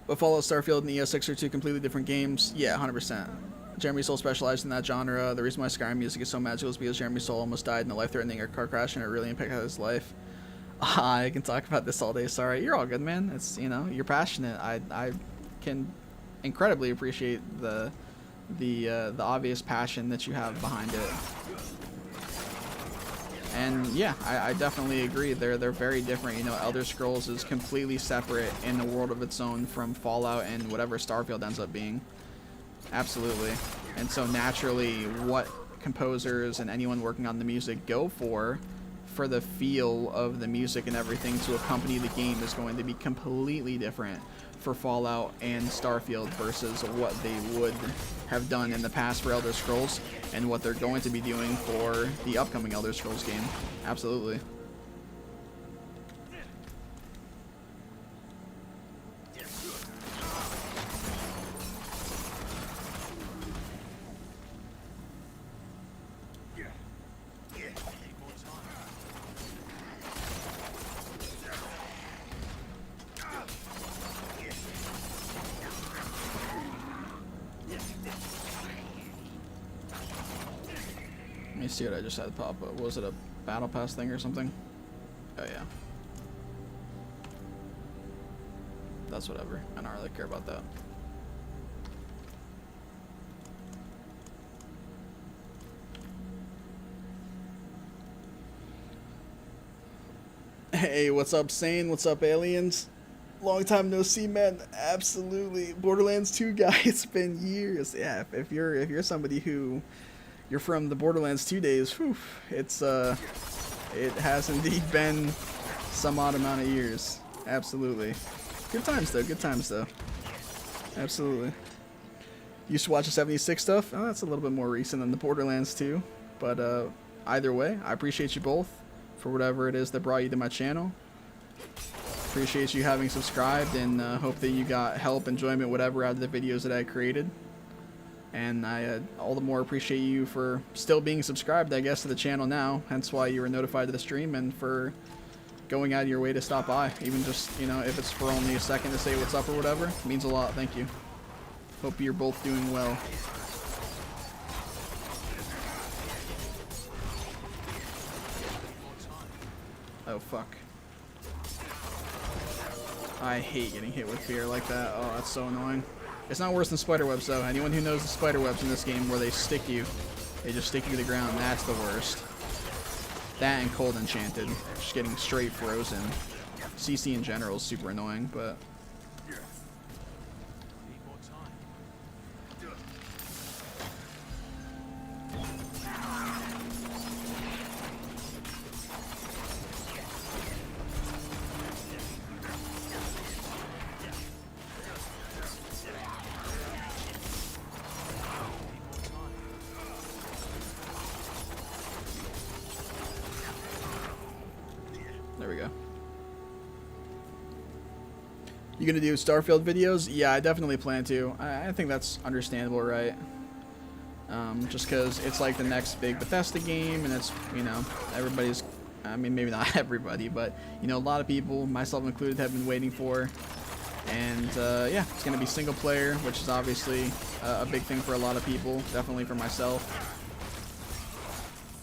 But Fallout, Starfield, and ES6 are two completely different games. Yeah, 100%. Jeremy Soule specialized in that genre. The reason why Skyrim music is so magical is because Jeremy Soule almost died in a life-threatening car crash, and it really impacted his life. I can talk about this all day. Sorry, you're all good, man. It's, you know, you're passionate. I can incredibly appreciate the obvious passion that you have behind it. And yeah, I definitely agree. They're very different. You know, Elder Scrolls is completely separate in a world of its own from Fallout and whatever Starfield ends up being. Absolutely. And so naturally, what composers and anyone working on the music go for the feel of the music and everything to accompany the game is going to be completely different for Fallout and Starfield versus what they would have done in the past for Elder Scrolls and what they're going to be doing for the upcoming Elder Scrolls game. Absolutely. Let me see what I just had pop up. Was it a battle pass thing or something? Oh yeah. That's whatever. I don't really care about that. Hey, what's up, Sane? What's up, aliens? Long time no see, man. Absolutely. Borderlands 2 guy. It's been years. Yeah, if you're somebody who you're from the Borderlands 2 days, whew, it's it has indeed been some odd amount of years. Absolutely. Good times though. Good times though. Absolutely. Used to watch the 76 stuff. Oh, that's a little bit more recent than the Borderlands 2. But either way, I appreciate you both for whatever it is that brought you to my channel. Appreciate you having subscribed, and hope that you got help, enjoyment, whatever out of the videos that I created. And I all the more appreciate you for still being subscribed, I guess, to the channel now, hence why you were notified of the stream, and for going out of your way to stop by, even just, you know, if it's for only a second to say what's up or whatever. It means a lot. Thank you. Hope you're both doing well. Oh, fuck. I hate getting hit with fear like that. Oh, that's so annoying. It's not worse than spiderwebs, though. Anyone who knows the spiderwebs in this game where they stick you, they just stick you to the ground, that's the worst. That and cold enchanted. Just getting straight frozen. CC in general is super annoying, but... There we go. You gonna do Starfield videos? Yeah, I definitely plan to. I think that's understandable, right? Just because it's like the next big Bethesda game, and it's, you know, everybody's, I mean, maybe not everybody, but, you know, a lot of people, myself included, have been waiting for. And, yeah, it's gonna be single player, which is obviously a big thing for a lot of people, definitely for myself.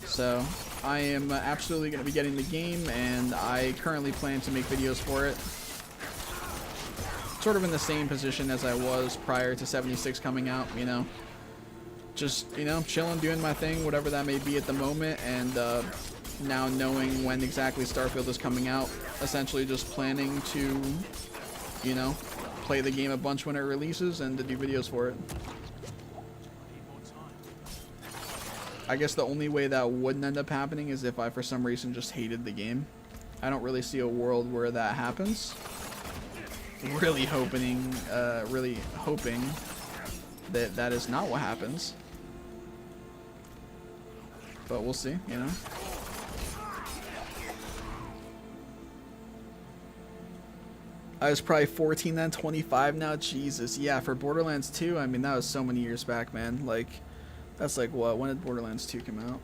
So, I am absolutely going to be getting the game, and I currently plan to make videos for it. Sort of in the same position as I was prior to 76 coming out, you know. Just, you know, chilling, doing my thing, whatever that may be at the moment, and now knowing when exactly Starfield is coming out, essentially just planning to, you know, play the game a bunch when it releases and to do videos for it. I guess the only way that wouldn't end up happening is if I, for some reason, just hated the game. I don't really see a world where that happens. Really hoping that that is not what happens. But we'll see, you know. I was probably 14 then, 25 now. Jesus, yeah, for Borderlands 2, I mean, that was so many years back, man. Like, that's like what? When did Borderlands 2 come out?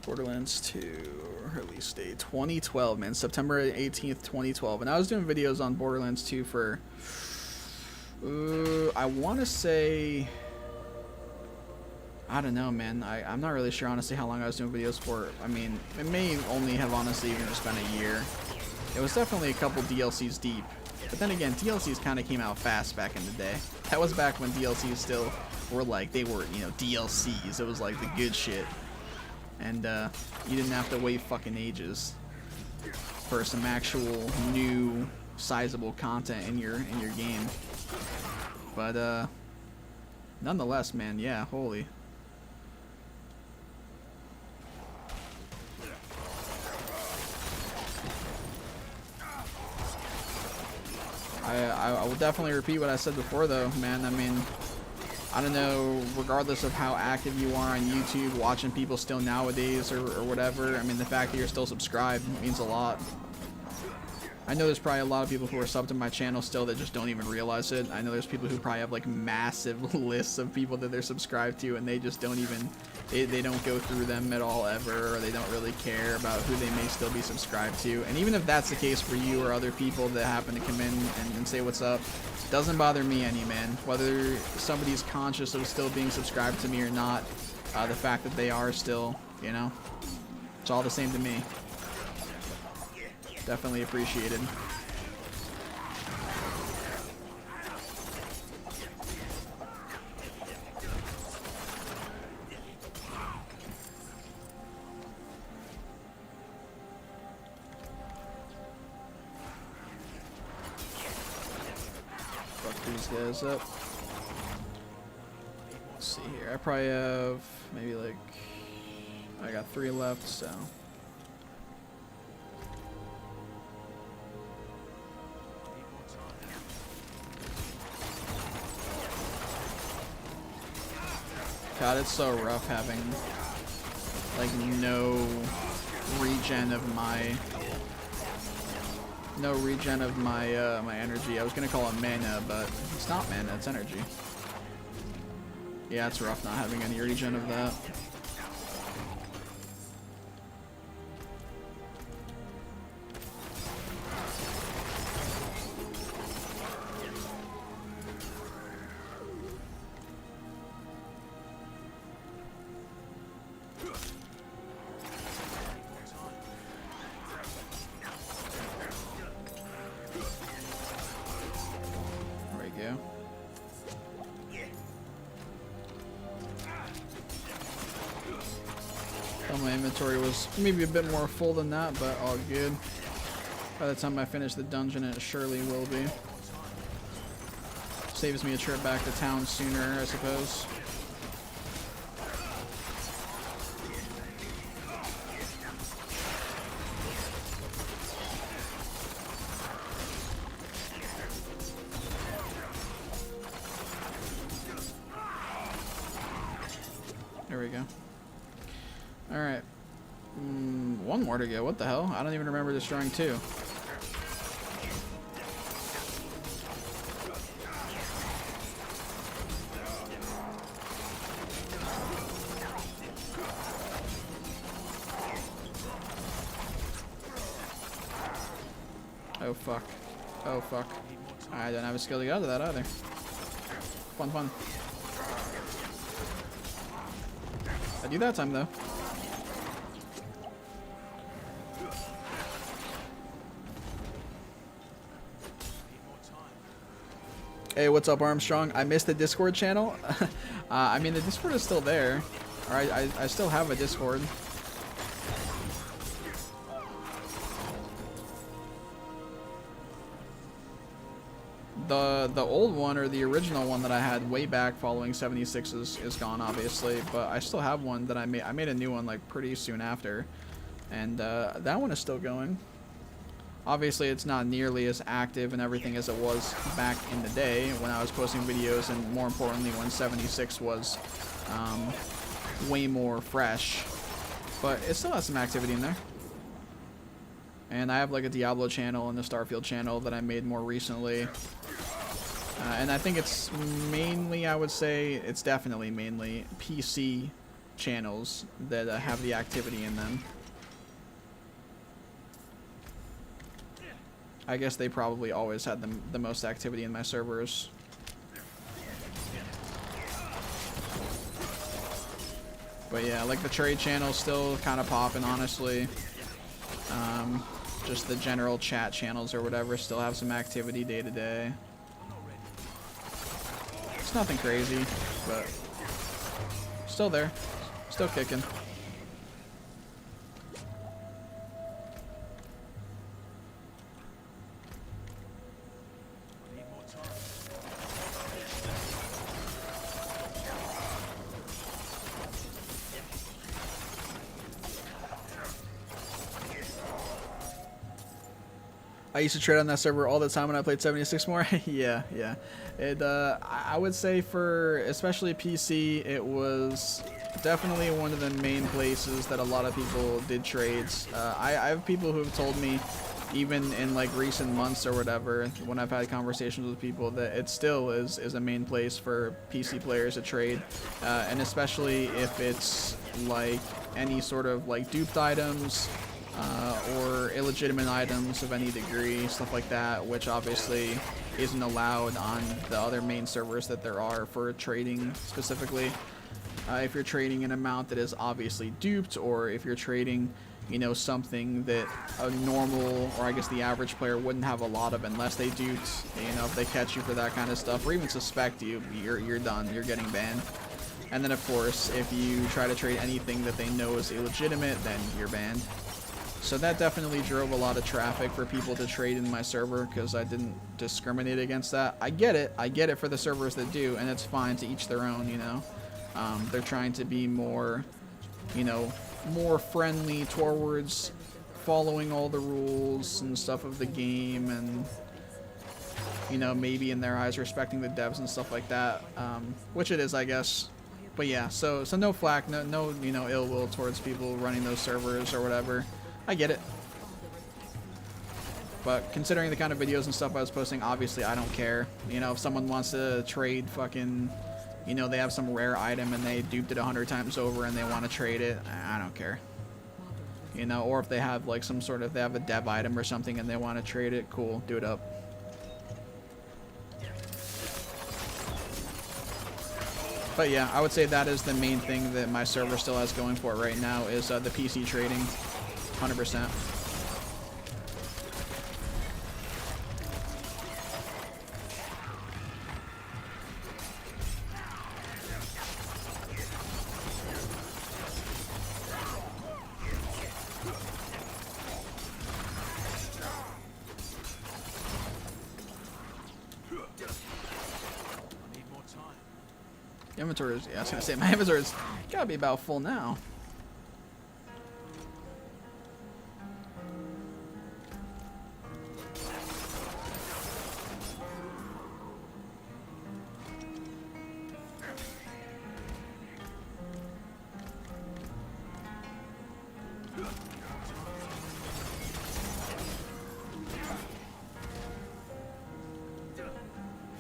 Borderlands 2 release date 2012, man. September 18th, 2012. And I was doing videos on Borderlands 2 for I want to say, I don't know, man. I'm not really sure honestly how long I was doing videos for. I mean, it may only have honestly even just been a year. It was definitely a couple DLCs deep. But then again, DLCs kind of came out fast back in the day. That was back when DLCs still were like, they were, you know, DLCs. It was like the good shit. And you didn't have to wait fucking ages for some actual new sizable content in your game. But nonetheless, man, yeah, holy. I will definitely repeat what I said before, though, man. I mean, I don't know, regardless of how active you are on YouTube, watching people still nowadays or whatever, I mean, the fact that you're still subscribed means a lot. I know there's probably a lot of people who are subbed to my channel still that just don't even realize it. I know there's people who probably have like massive lists of people that they're subscribed to, and they just don't even, they don't go through them at all ever, or they don't really care about who they may still be subscribed to. And even if that's the case for you or other people that happen to come in and say what's up, doesn't bother me any, man. Whether somebody's conscious of still being subscribed to me or not, the fact that they are still, you know, it's all the same to me. Definitely appreciated. Fuck these guys up. Let's see here. I probably have maybe like, I got 3 left, so. God, it's so rough having like no regen of my my energy. I was gonna call it mana, but it's not mana, it's energy. Yeah, it's rough not having any regen of that. you. Thought my inventory was maybe a bit more full than that, but all good. By the time I finish the dungeon, it surely will be. Saves me a trip back to town sooner, I suppose. There we go. Alright. One more to go. What the hell? I don't even remember destroying two. Oh fuck. Oh fuck. I don't have a skill to get out of that either. Fun, fun. I do that time though. Hey, what's up, Armstrong? I missed the Discord channel. I mean, the Discord is still there. Alright, I still have a Discord. The old one, or the original one that I had way back following 76 is gone, obviously, but I still have one that I made a new one like pretty soon after, and that one is still going. Obviously, it's not nearly as active and everything as it was back in the day when I was posting videos, and more importantly when 76 was way more fresh, but it still has some activity in there. And I have like a Diablo channel and a Starfield channel that I made more recently. And I think it's mainly, I would say, it's definitely mainly PC channels that have the activity in them. I guess they probably always had the most activity in my servers. But yeah, like the trade channel's still kind of popping, honestly. Just the general chat channels or whatever still have some activity day to day. It's nothing crazy, but still there, still kicking. I used to trade on that server all the time when I played 76 more. yeah. It, I would say for especially PC, it was definitely one of the main places that a lot of people did trades. I have people who have told me, even in like recent months or whatever, when I've had conversations with people, that it still is a main place for PC players to trade, and especially if it's like any sort of like duped items. Or illegitimate items of any degree, stuff like that, which obviously isn't allowed on the other main servers that there are for trading specifically. If you're trading an amount that is obviously duped, or if you're trading, you know, something that a normal, or I guess the average player wouldn't have a lot of unless they duped, you know, if they catch you for that kind of stuff, or even suspect you, you're done, you're getting banned. And then of course, if you try to trade anything that they know is illegitimate, then you're banned. So that definitely drove a lot of traffic for people to trade in my server, because I didn't discriminate against that. I get it for the servers that do, and it's fine, to each their own, you know. They're trying to be more, you know, more friendly towards following all the rules and stuff of the game, and, you know, maybe in their eyes respecting the devs and stuff like that, which it is, I guess. But yeah, so no flack, no you know, ill will towards people running those servers or whatever. I get it. But considering the kind of videos and stuff I was posting, obviously I don't care. You know, if someone wants to trade fucking, you know, they have some rare item and they duped it 100 times over and they want to trade it, I don't care. You know, or if they have like some sort of, they have a dev item or something and they want to trade it, cool, do it up. But yeah, I would say that is the main thing that my server still has going for it right now, is the PC trading. 100%. Inventory is, yeah, I was gonna say, my inventory's gotta be about full now.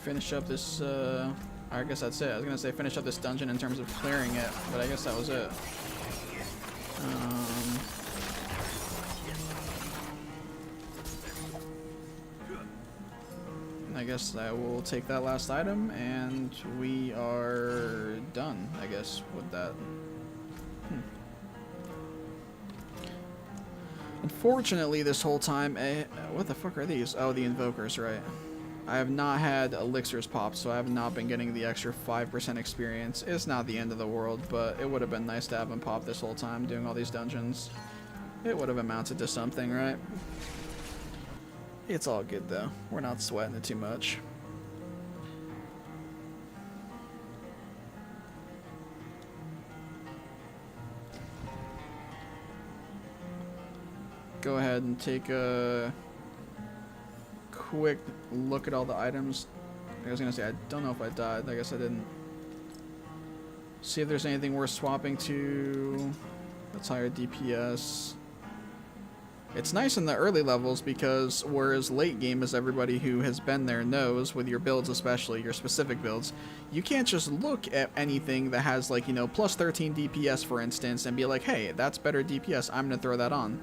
Finish up this, I guess that's it. I was gonna say finish up this dungeon in terms of clearing it, but I guess that was it. I guess I will take that last item, and we are done, I guess, with that. Unfortunately, this whole time, what the fuck are these? Oh, the invokers, right. I have not had elixirs pop, so I have not been getting the extra 5% experience. It's not the end of the world, but it would have been nice to have them pop this whole time doing all these dungeons. It would have amounted to something, right? It's all good, though. We're not sweating it too much. Go ahead and take a quick look at all the items. I was gonna say, I don't know if I died. I guess I didn't. See if there's anything worth swapping to. That's higher DPS. It's nice in the early levels because whereas late game, as everybody who has been there knows, with your builds especially, your specific builds, you can't just look at anything that has, like, you know, plus 13 DPS for instance and be like, hey, that's better DPS, I'm gonna throw that on.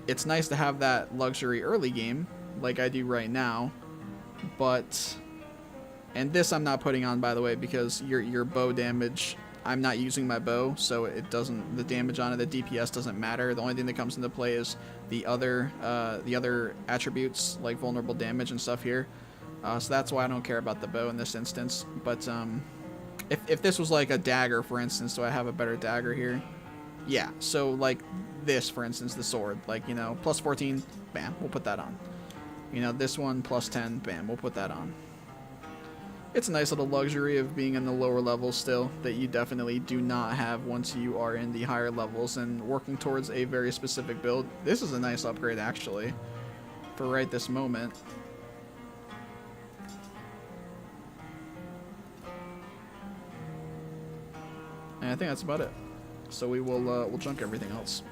It's nice to have that luxury early game like I do right now, but, and this I'm not putting on, by the way, because your bow damage, I'm not using my bow, so it doesn't, the damage on it, the DPS doesn't matter. The only thing that comes into play is the other attributes like vulnerable damage and stuff here, so that's why I don't care about the bow in this instance. But if this was like a dagger, for instance, do I have a better dagger here? Yeah, so like this, for instance, the sword, like, you know, plus 14, bam, we'll put that on. You know, this one, plus 10, bam, we'll put that on. It's a nice little luxury of being in the lower levels still that you definitely do not have once you are in the higher levels and working towards a very specific build. This is a nice upgrade, actually, for right this moment. And I think that's about it. So we will we'll junk everything else.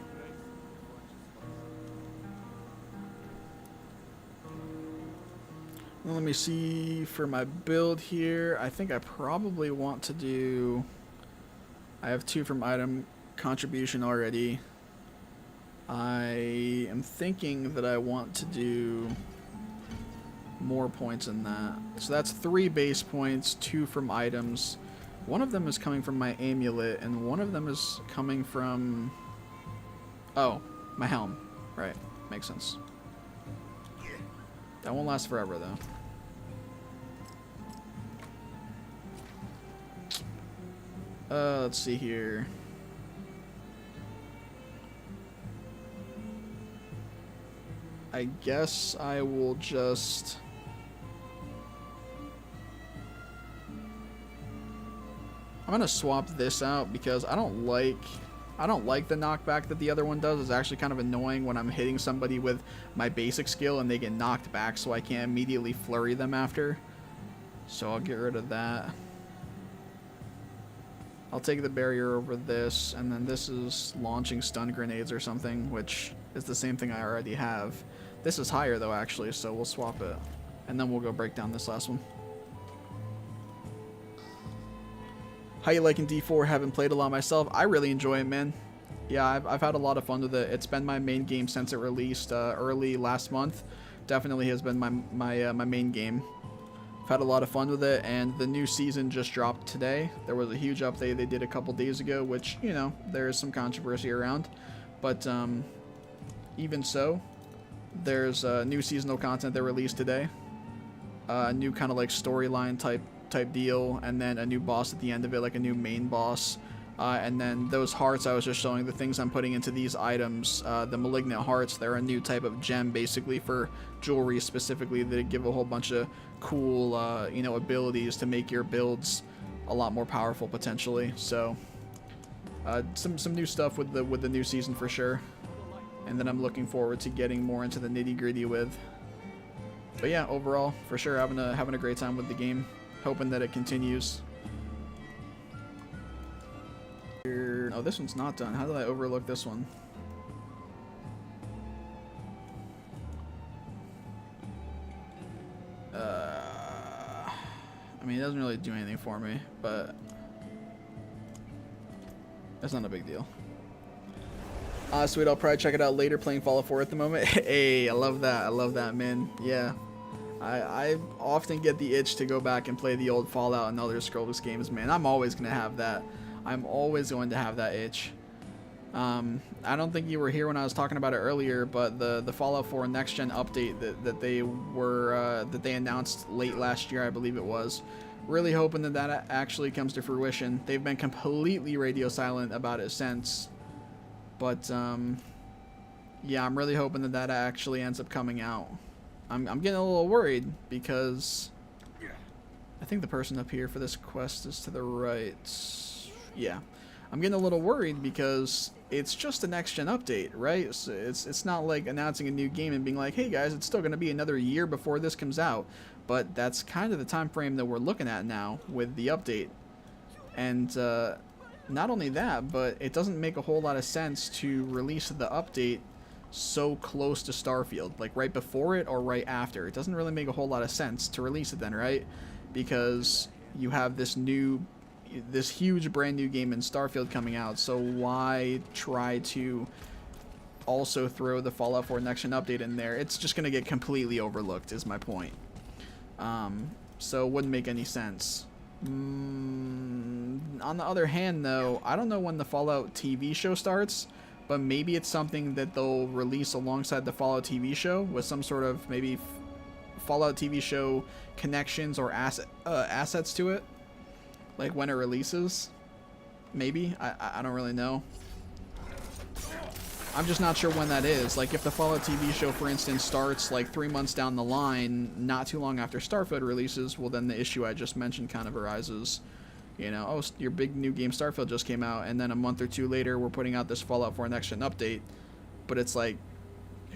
Well, let me see for my build here. I think I probably want to do, I have 2 from item contribution already. I am thinking that I want to do more points in that. So that's 3 base points, 2 from items. One of them is coming from my amulet, and one of them is coming from, oh, my helm. Right, makes sense. That won't last forever, though. Let's see here. I guess I will just... I'm gonna swap this out because I don't like the knockback that the other one does. It's actually kind of annoying when I'm hitting somebody with my basic skill and they get knocked back, so I can't immediately flurry them after. So I'll get rid of that. I'll take the barrier over this, and then this is launching stun grenades or something, which is the same thing I already have. This is higher though, actually, so we'll swap it. And then we'll go break down this last one. How you liking D4? Haven't played a lot myself. I really enjoy it, man. Yeah, I've had a lot of fun with it. It's been my main game since it released early last month. Definitely has been my main game. I've had a lot of fun with it, and the new season just dropped today. There was a huge update they did a couple days ago, which, you know, there is some controversy around. But even so, there's new seasonal content that released today. A new kind of like storyline type deal, and then a new boss at the end of it, like a new main boss. And then those hearts I was just showing, the things I'm putting into these items, the malignant hearts, they're a new type of gem basically for jewelry specifically that give a whole bunch of cool, you know, abilities to make your builds a lot more powerful potentially. So some new stuff with the new season for sure. And then I'm looking forward to getting more into the nitty-gritty with. But yeah, overall, for sure, having a great time with the game. Hoping that it continues. Oh, this one's not done. How did I overlook this one? I mean, it doesn't really do anything for me, but that's not a big deal. Sweet, I'll probably check it out later playing Fallout 4 at the moment. Hey, I love that. I love that, man. Yeah. I often get the itch to go back and play the old Fallout and Elder Scrolls games, man. I'm always going to have that. I'm always going to have that itch. I don't think you were here when I was talking about it earlier, but the Fallout 4 Next Gen update that they announced late last year, I believe it was. Really hoping that actually comes to fruition. They've been completely radio silent about it since. But yeah, I'm really hoping that actually ends up coming out. I'm getting a little worried because I think the person up here for this quest is to the right. Yeah, I'm getting a little worried because it's just a next gen update, right? So it's not like announcing a new game and being like, hey guys, it's still going to be another year before this comes out. But that's kind of the time frame that we're looking at now with the update. And not only that, but it doesn't make a whole lot of sense to release the update so close to Starfield, like right before it or right after. It doesn't really make a whole lot of sense to release it then, right? Because you have this huge brand new game in Starfield coming out, so why try to also throw the Fallout 4 Next Gen update in there? It's just going to get completely overlooked, is my point. So it wouldn't make any sense. On the other hand, though, I don't know when the Fallout TV show starts, but maybe it's something that they'll release alongside the Fallout TV show with some sort of maybe Fallout TV show connections or assets to it, like when it releases. Maybe. I don't really know. I'm just not sure when that is. Like, if the Fallout TV show, for instance, starts like 3 months down the line, not too long after Starfield releases, well, then the issue I just mentioned kind of arises. You know, oh, your big new game Starfield just came out, and then a month or two later, we're putting out this Fallout 4 Next Gen update. But it's like,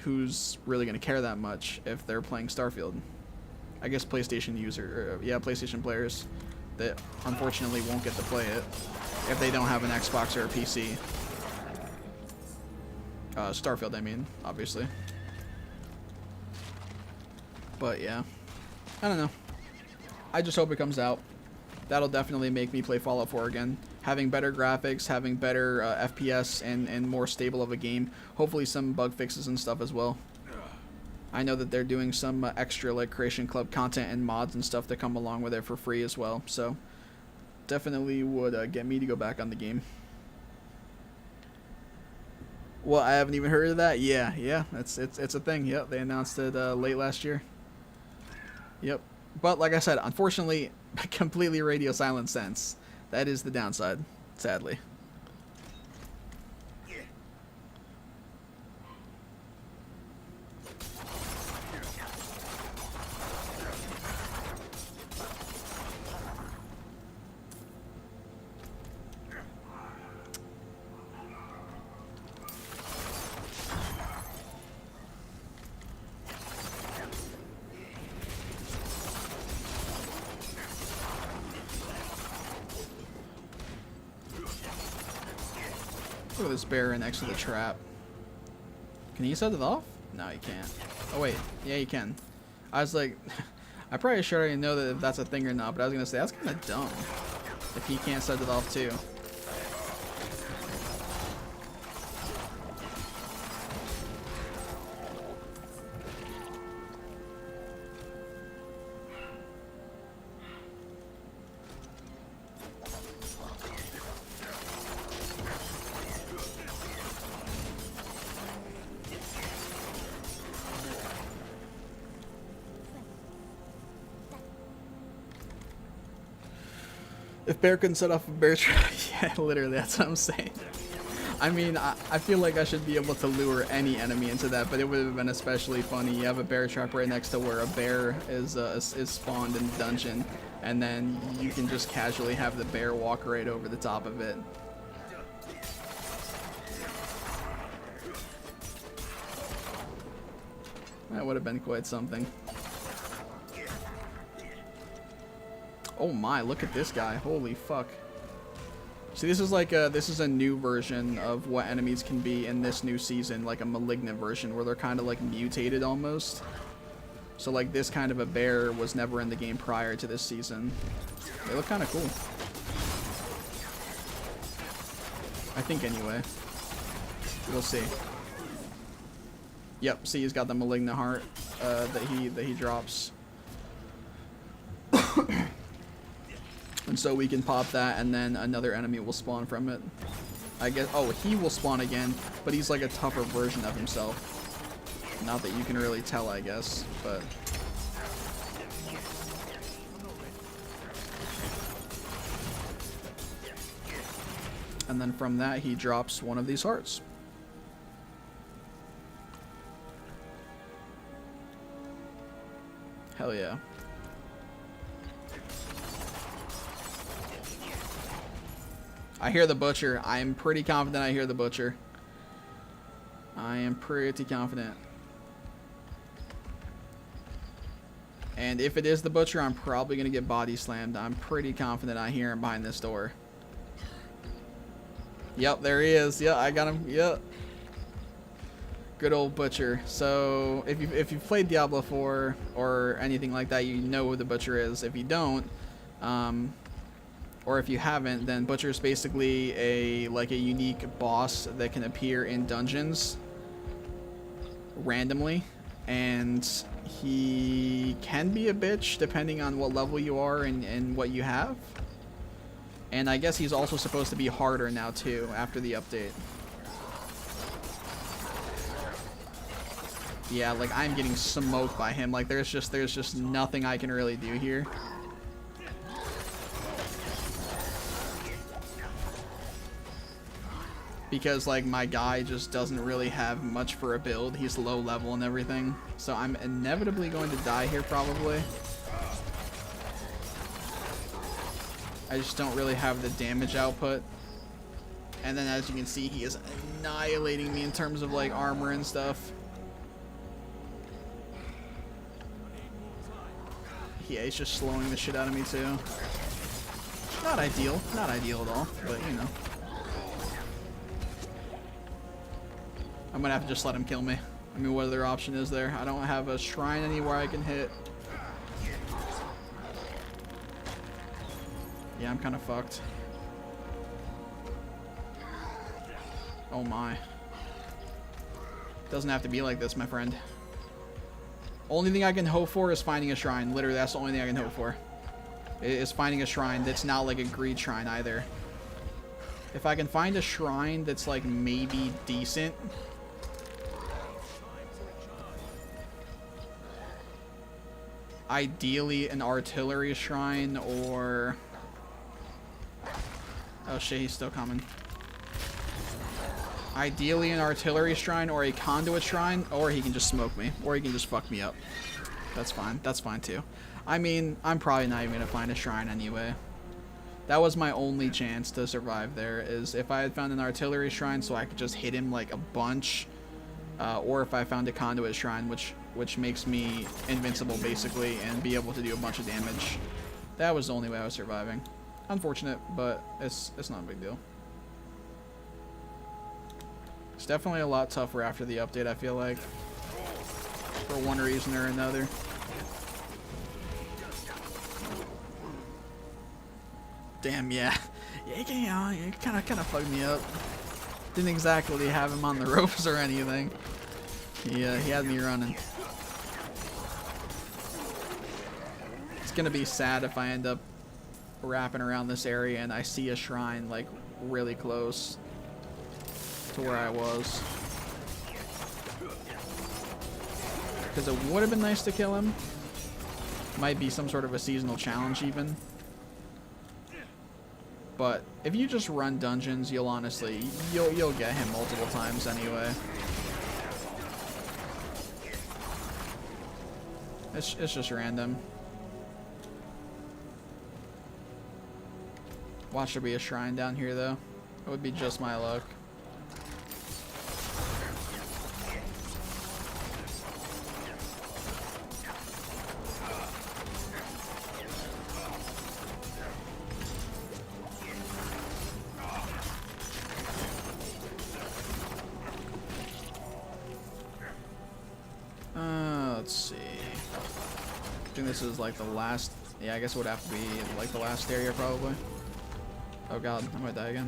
who's really going to care that much if they're playing Starfield? I guess PlayStation PlayStation players that unfortunately won't get to play it if they don't have an Xbox or a PC. Starfield, I mean, obviously. But yeah, I don't know. I just hope it comes out. That'll definitely make me play Fallout 4 again. Having better graphics, having better FPS, and more stable of a game. Hopefully some bug fixes and stuff as well. I know that they're doing some extra like Creation Club content and mods and stuff that come along with it for free as well. So definitely would get me to go back on the game. Well, I haven't even heard of that. Yeah, it's a thing. Yep, they announced it late last year. Yep, but like I said, unfortunately, completely radio silent since. That is the downside, sadly. Look at this bear next to the trap. Can he set it off? No, he can't. Oh wait, yeah, you can. I was like, I probably should already know that if that's a thing or not, but I was gonna say that's kind of dumb if he can't set it off too. If bear couldn't set off a bear trap, yeah, literally, that's what I'm saying. I mean, I feel like I should be able to lure any enemy into that, but it would have been especially funny. You have a bear trap right next to where a bear is spawned in the dungeon, and then you can just casually have the bear walk right over the top of it. That would have been quite something. Oh my, look at this guy. Holy fuck. See, this is like this is a new version of what enemies can be in this new season, like a malignant version where they're kind of like mutated almost. So like this kind of a bear was never in the game prior to this season. They look kind of cool. I think anyway. We'll see. Yep, see, he's got the malignant heart that he drops. And so we can pop that, and then another enemy will spawn from it. I guess. Oh, he will spawn again, but he's like a tougher version of himself. Not that you can really tell, I guess, but. And then from that, he drops one of these hearts. Hell yeah. I hear the butcher. I am pretty confident I hear the butcher. I am pretty confident. And if it is the butcher, I'm probably going to get body slammed. I'm pretty confident I hear him behind this door. Yep, there he is. Yep, I got him. Yep. Good old butcher. So if you've played Diablo 4 or anything like that, you know who the butcher is. If you don't, or if you haven't, then butcher is basically a unique boss that can appear in dungeons randomly, and he can be a bitch depending on what level you are and what you have. And I guess he's also supposed to be harder now too after the update. Yeah, like I'm getting smoked by him. Like there's just nothing I can really do here. Because like my guy just doesn't really have much for a build. He's low level and everything. So I'm inevitably going to die here probably. I just don't really have the damage output. And then as you can see, he is annihilating me in terms of like armor and stuff. Yeah, he's just slowing the shit out of me too. Not ideal. Not ideal at all, but you know. I'm gonna have to just let him kill me. I mean, what other option is there? I don't have a shrine anywhere I can hit. Yeah, I'm kind of fucked. Oh my. Doesn't have to be like this, my friend. Only thing I can hope for is finding a shrine. Literally, that's the only thing I can hope for. Is finding a shrine that's not like a greed shrine either. If I can find a shrine that's like maybe decent. Ideally an artillery shrine or... Oh shit, he's still coming. Ideally an artillery shrine or a conduit shrine, or he can just smoke me, or he can just fuck me up. That's fine. That's fine too. I mean, I'm probably not even gonna find a shrine anyway. That was my only chance to survive there, is if I had found an artillery shrine so I could just hit him like a bunch, or if I found a conduit shrine which makes me invincible basically and be able to do a bunch of damage. That was the only way I was surviving. Unfortunate, but it's not a big deal. It's definitely a lot tougher after the update, I feel like, for one reason or another. Damn, yeah. Yeah, it kind of fucked me up. Didn't exactly have him on the ropes or anything. He had me running. It's gonna be sad if I end up wrapping around this area and I see a shrine like really close to where I was. Because it would have been nice to kill him. Might be some sort of a seasonal challenge even. But if you just run dungeons, you'll honestly, you'll get him multiple times anyway. It's just random. Watch there be a shrine down here though. It would be just my luck. Let's see. I think this is like the last. Yeah, I guess it would have to be like the last area probably. Oh god, I might die again.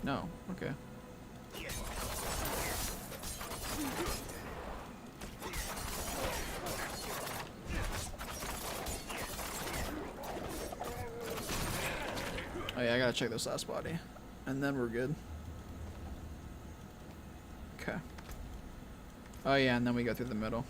No, okay. Oh yeah, I gotta check this last body. And then we're good. Okay. Oh yeah, and then we go through the middle.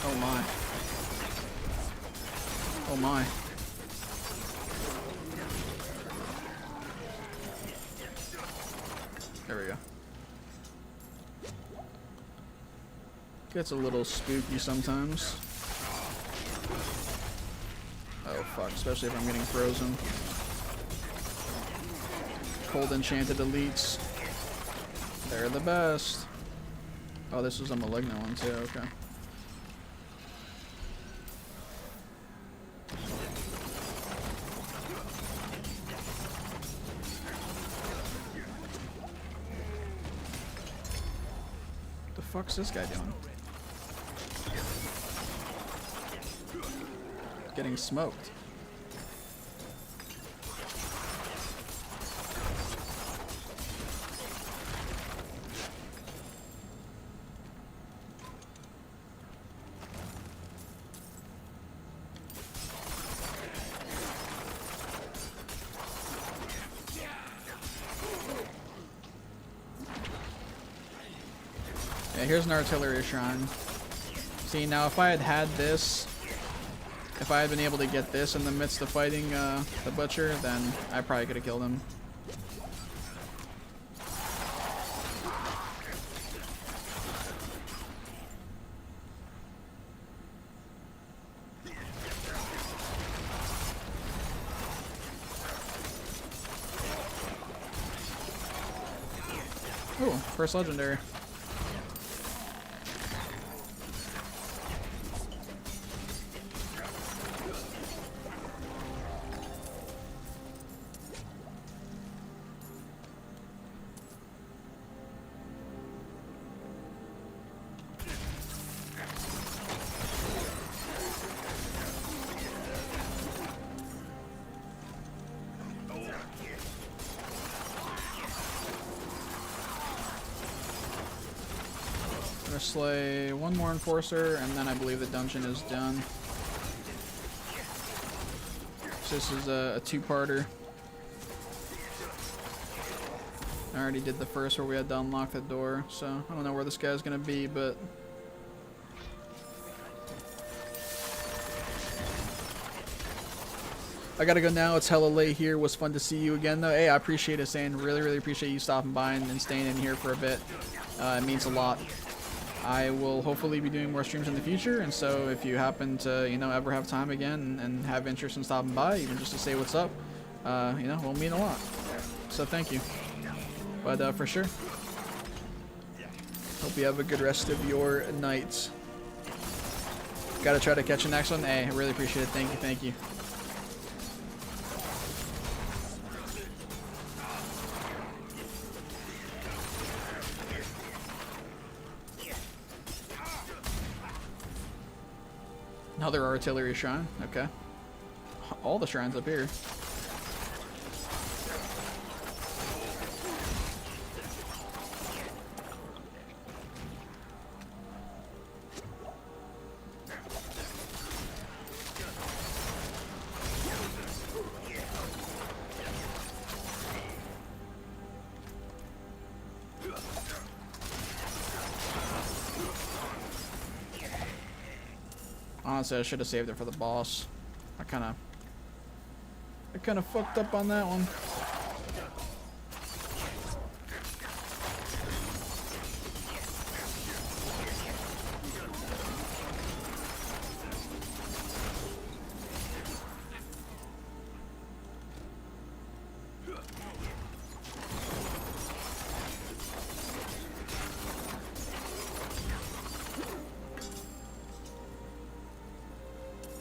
Oh my. Oh my. There we go. Gets a little spooky sometimes. Oh fuck, especially if I'm getting frozen. Cold enchanted elites. They're the best. Oh, this was a malignant one too, okay. The fuck's this guy doing? Getting smoked. Yeah, here's an artillery shrine. See, now if I had had this, if I had been able to get this in the midst of fighting the butcher, then I probably could have killed him. Ooh, first legendary. Gonna slay one more enforcer, and then I believe the dungeon is done. So this is a two-parter. I already did the first where we had to unlock the door, so I don't know where this guy's gonna be, but I gotta go now. It's hella late here. Was fun to see you again, though. Hey, I appreciate it, Stan. Really appreciate you stopping by and staying in here for a bit. It means a lot. I will hopefully be doing more streams in the future, and so if you happen to, you know, ever have time again and have interest in stopping by, even just to say what's up, you know, will mean a lot. So thank you. But for sure, hope you have a good rest of your night. Gotta try to catch the next one. Hey, I really appreciate it. Thank you, thank you. Another artillery shrine. Okay. All the shrines up here. Honestly, I should have saved it for the boss. I kind of fucked up on that one.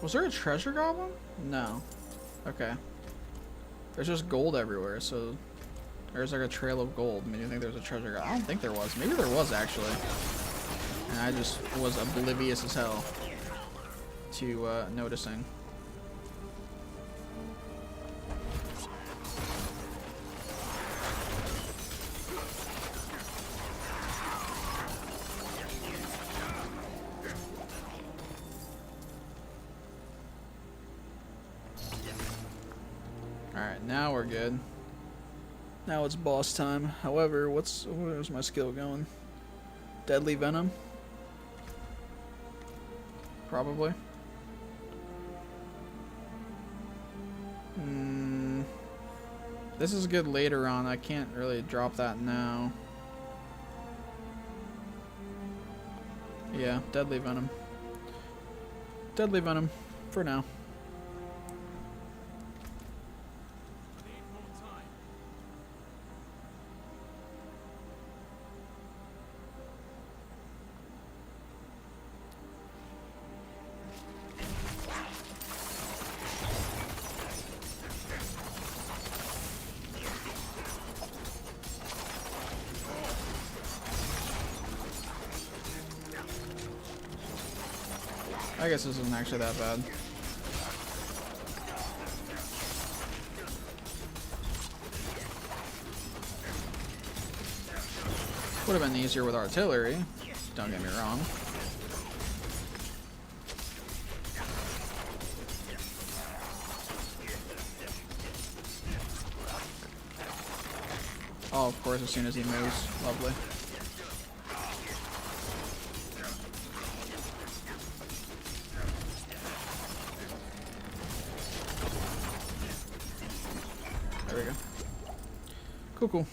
Was there a treasure goblin? No. Okay. There's just gold everywhere, so there's like a trail of gold. I mean, you think there's a treasure goblin? I don't think there was. Maybe there was actually. And I just was oblivious as hell to noticing. Alright, now we're good. Now it's boss time. However, where's my skill going? Deadly Venom? Probably. This is good later on. I can't really drop that now. Yeah, Deadly Venom. Deadly Venom, for now. I guess this isn't actually that bad. Would have been easier with artillery, don't get me wrong. Oh, of course, as soon as he moves. Lovely. There we go. Cool, cool.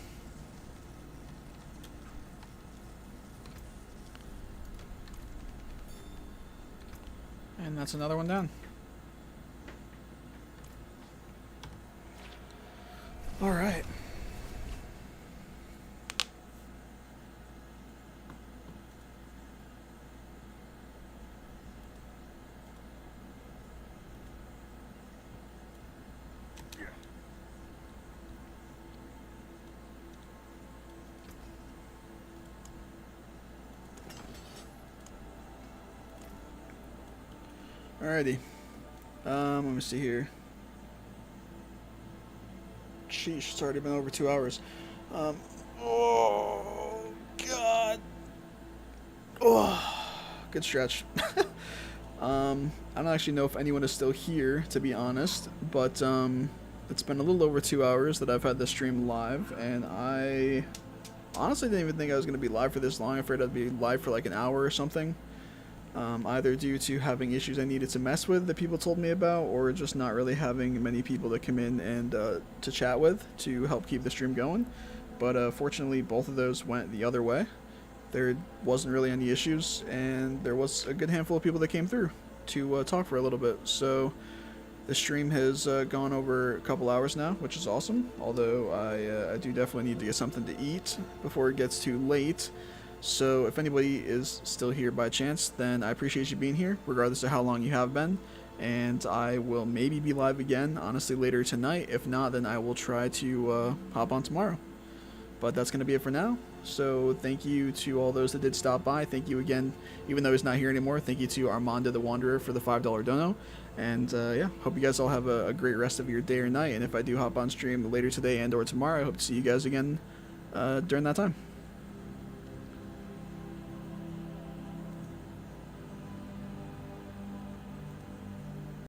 And that's another one down. All right. Alrighty. Let me see here. Sheesh, it's already been over 2 hours. Oh, God. Oh, good stretch. I don't actually know if anyone is still here, to be honest, but it's been a little over 2 hours that I've had the stream live, and I honestly didn't even think I was going to be live for this long. I figured I'd be live for like an hour or something. Either due to having issues I needed to mess with that people told me about, or just not really having many people to come in and to chat with to help keep the stream going. But fortunately, both of those went the other way. There wasn't really any issues, and there was a good handful of people that came through to talk for a little bit. So the stream has gone over a couple hours now, which is awesome. Although I do definitely need to get something to eat before it gets too late. So if anybody is still here by chance, then I appreciate you being here, regardless of how long you have been. And I will maybe be live again, honestly, later tonight. If not, then I will try to hop on tomorrow. But that's going to be it for now. So thank you to all those that did stop by. Thank you again, even though he's not here anymore. Thank you to Armando the Wanderer for the $5 dono. And yeah, hope you guys all have a great rest of your day or night. And if I do hop on stream later today and or tomorrow, I hope to see you guys again during that time.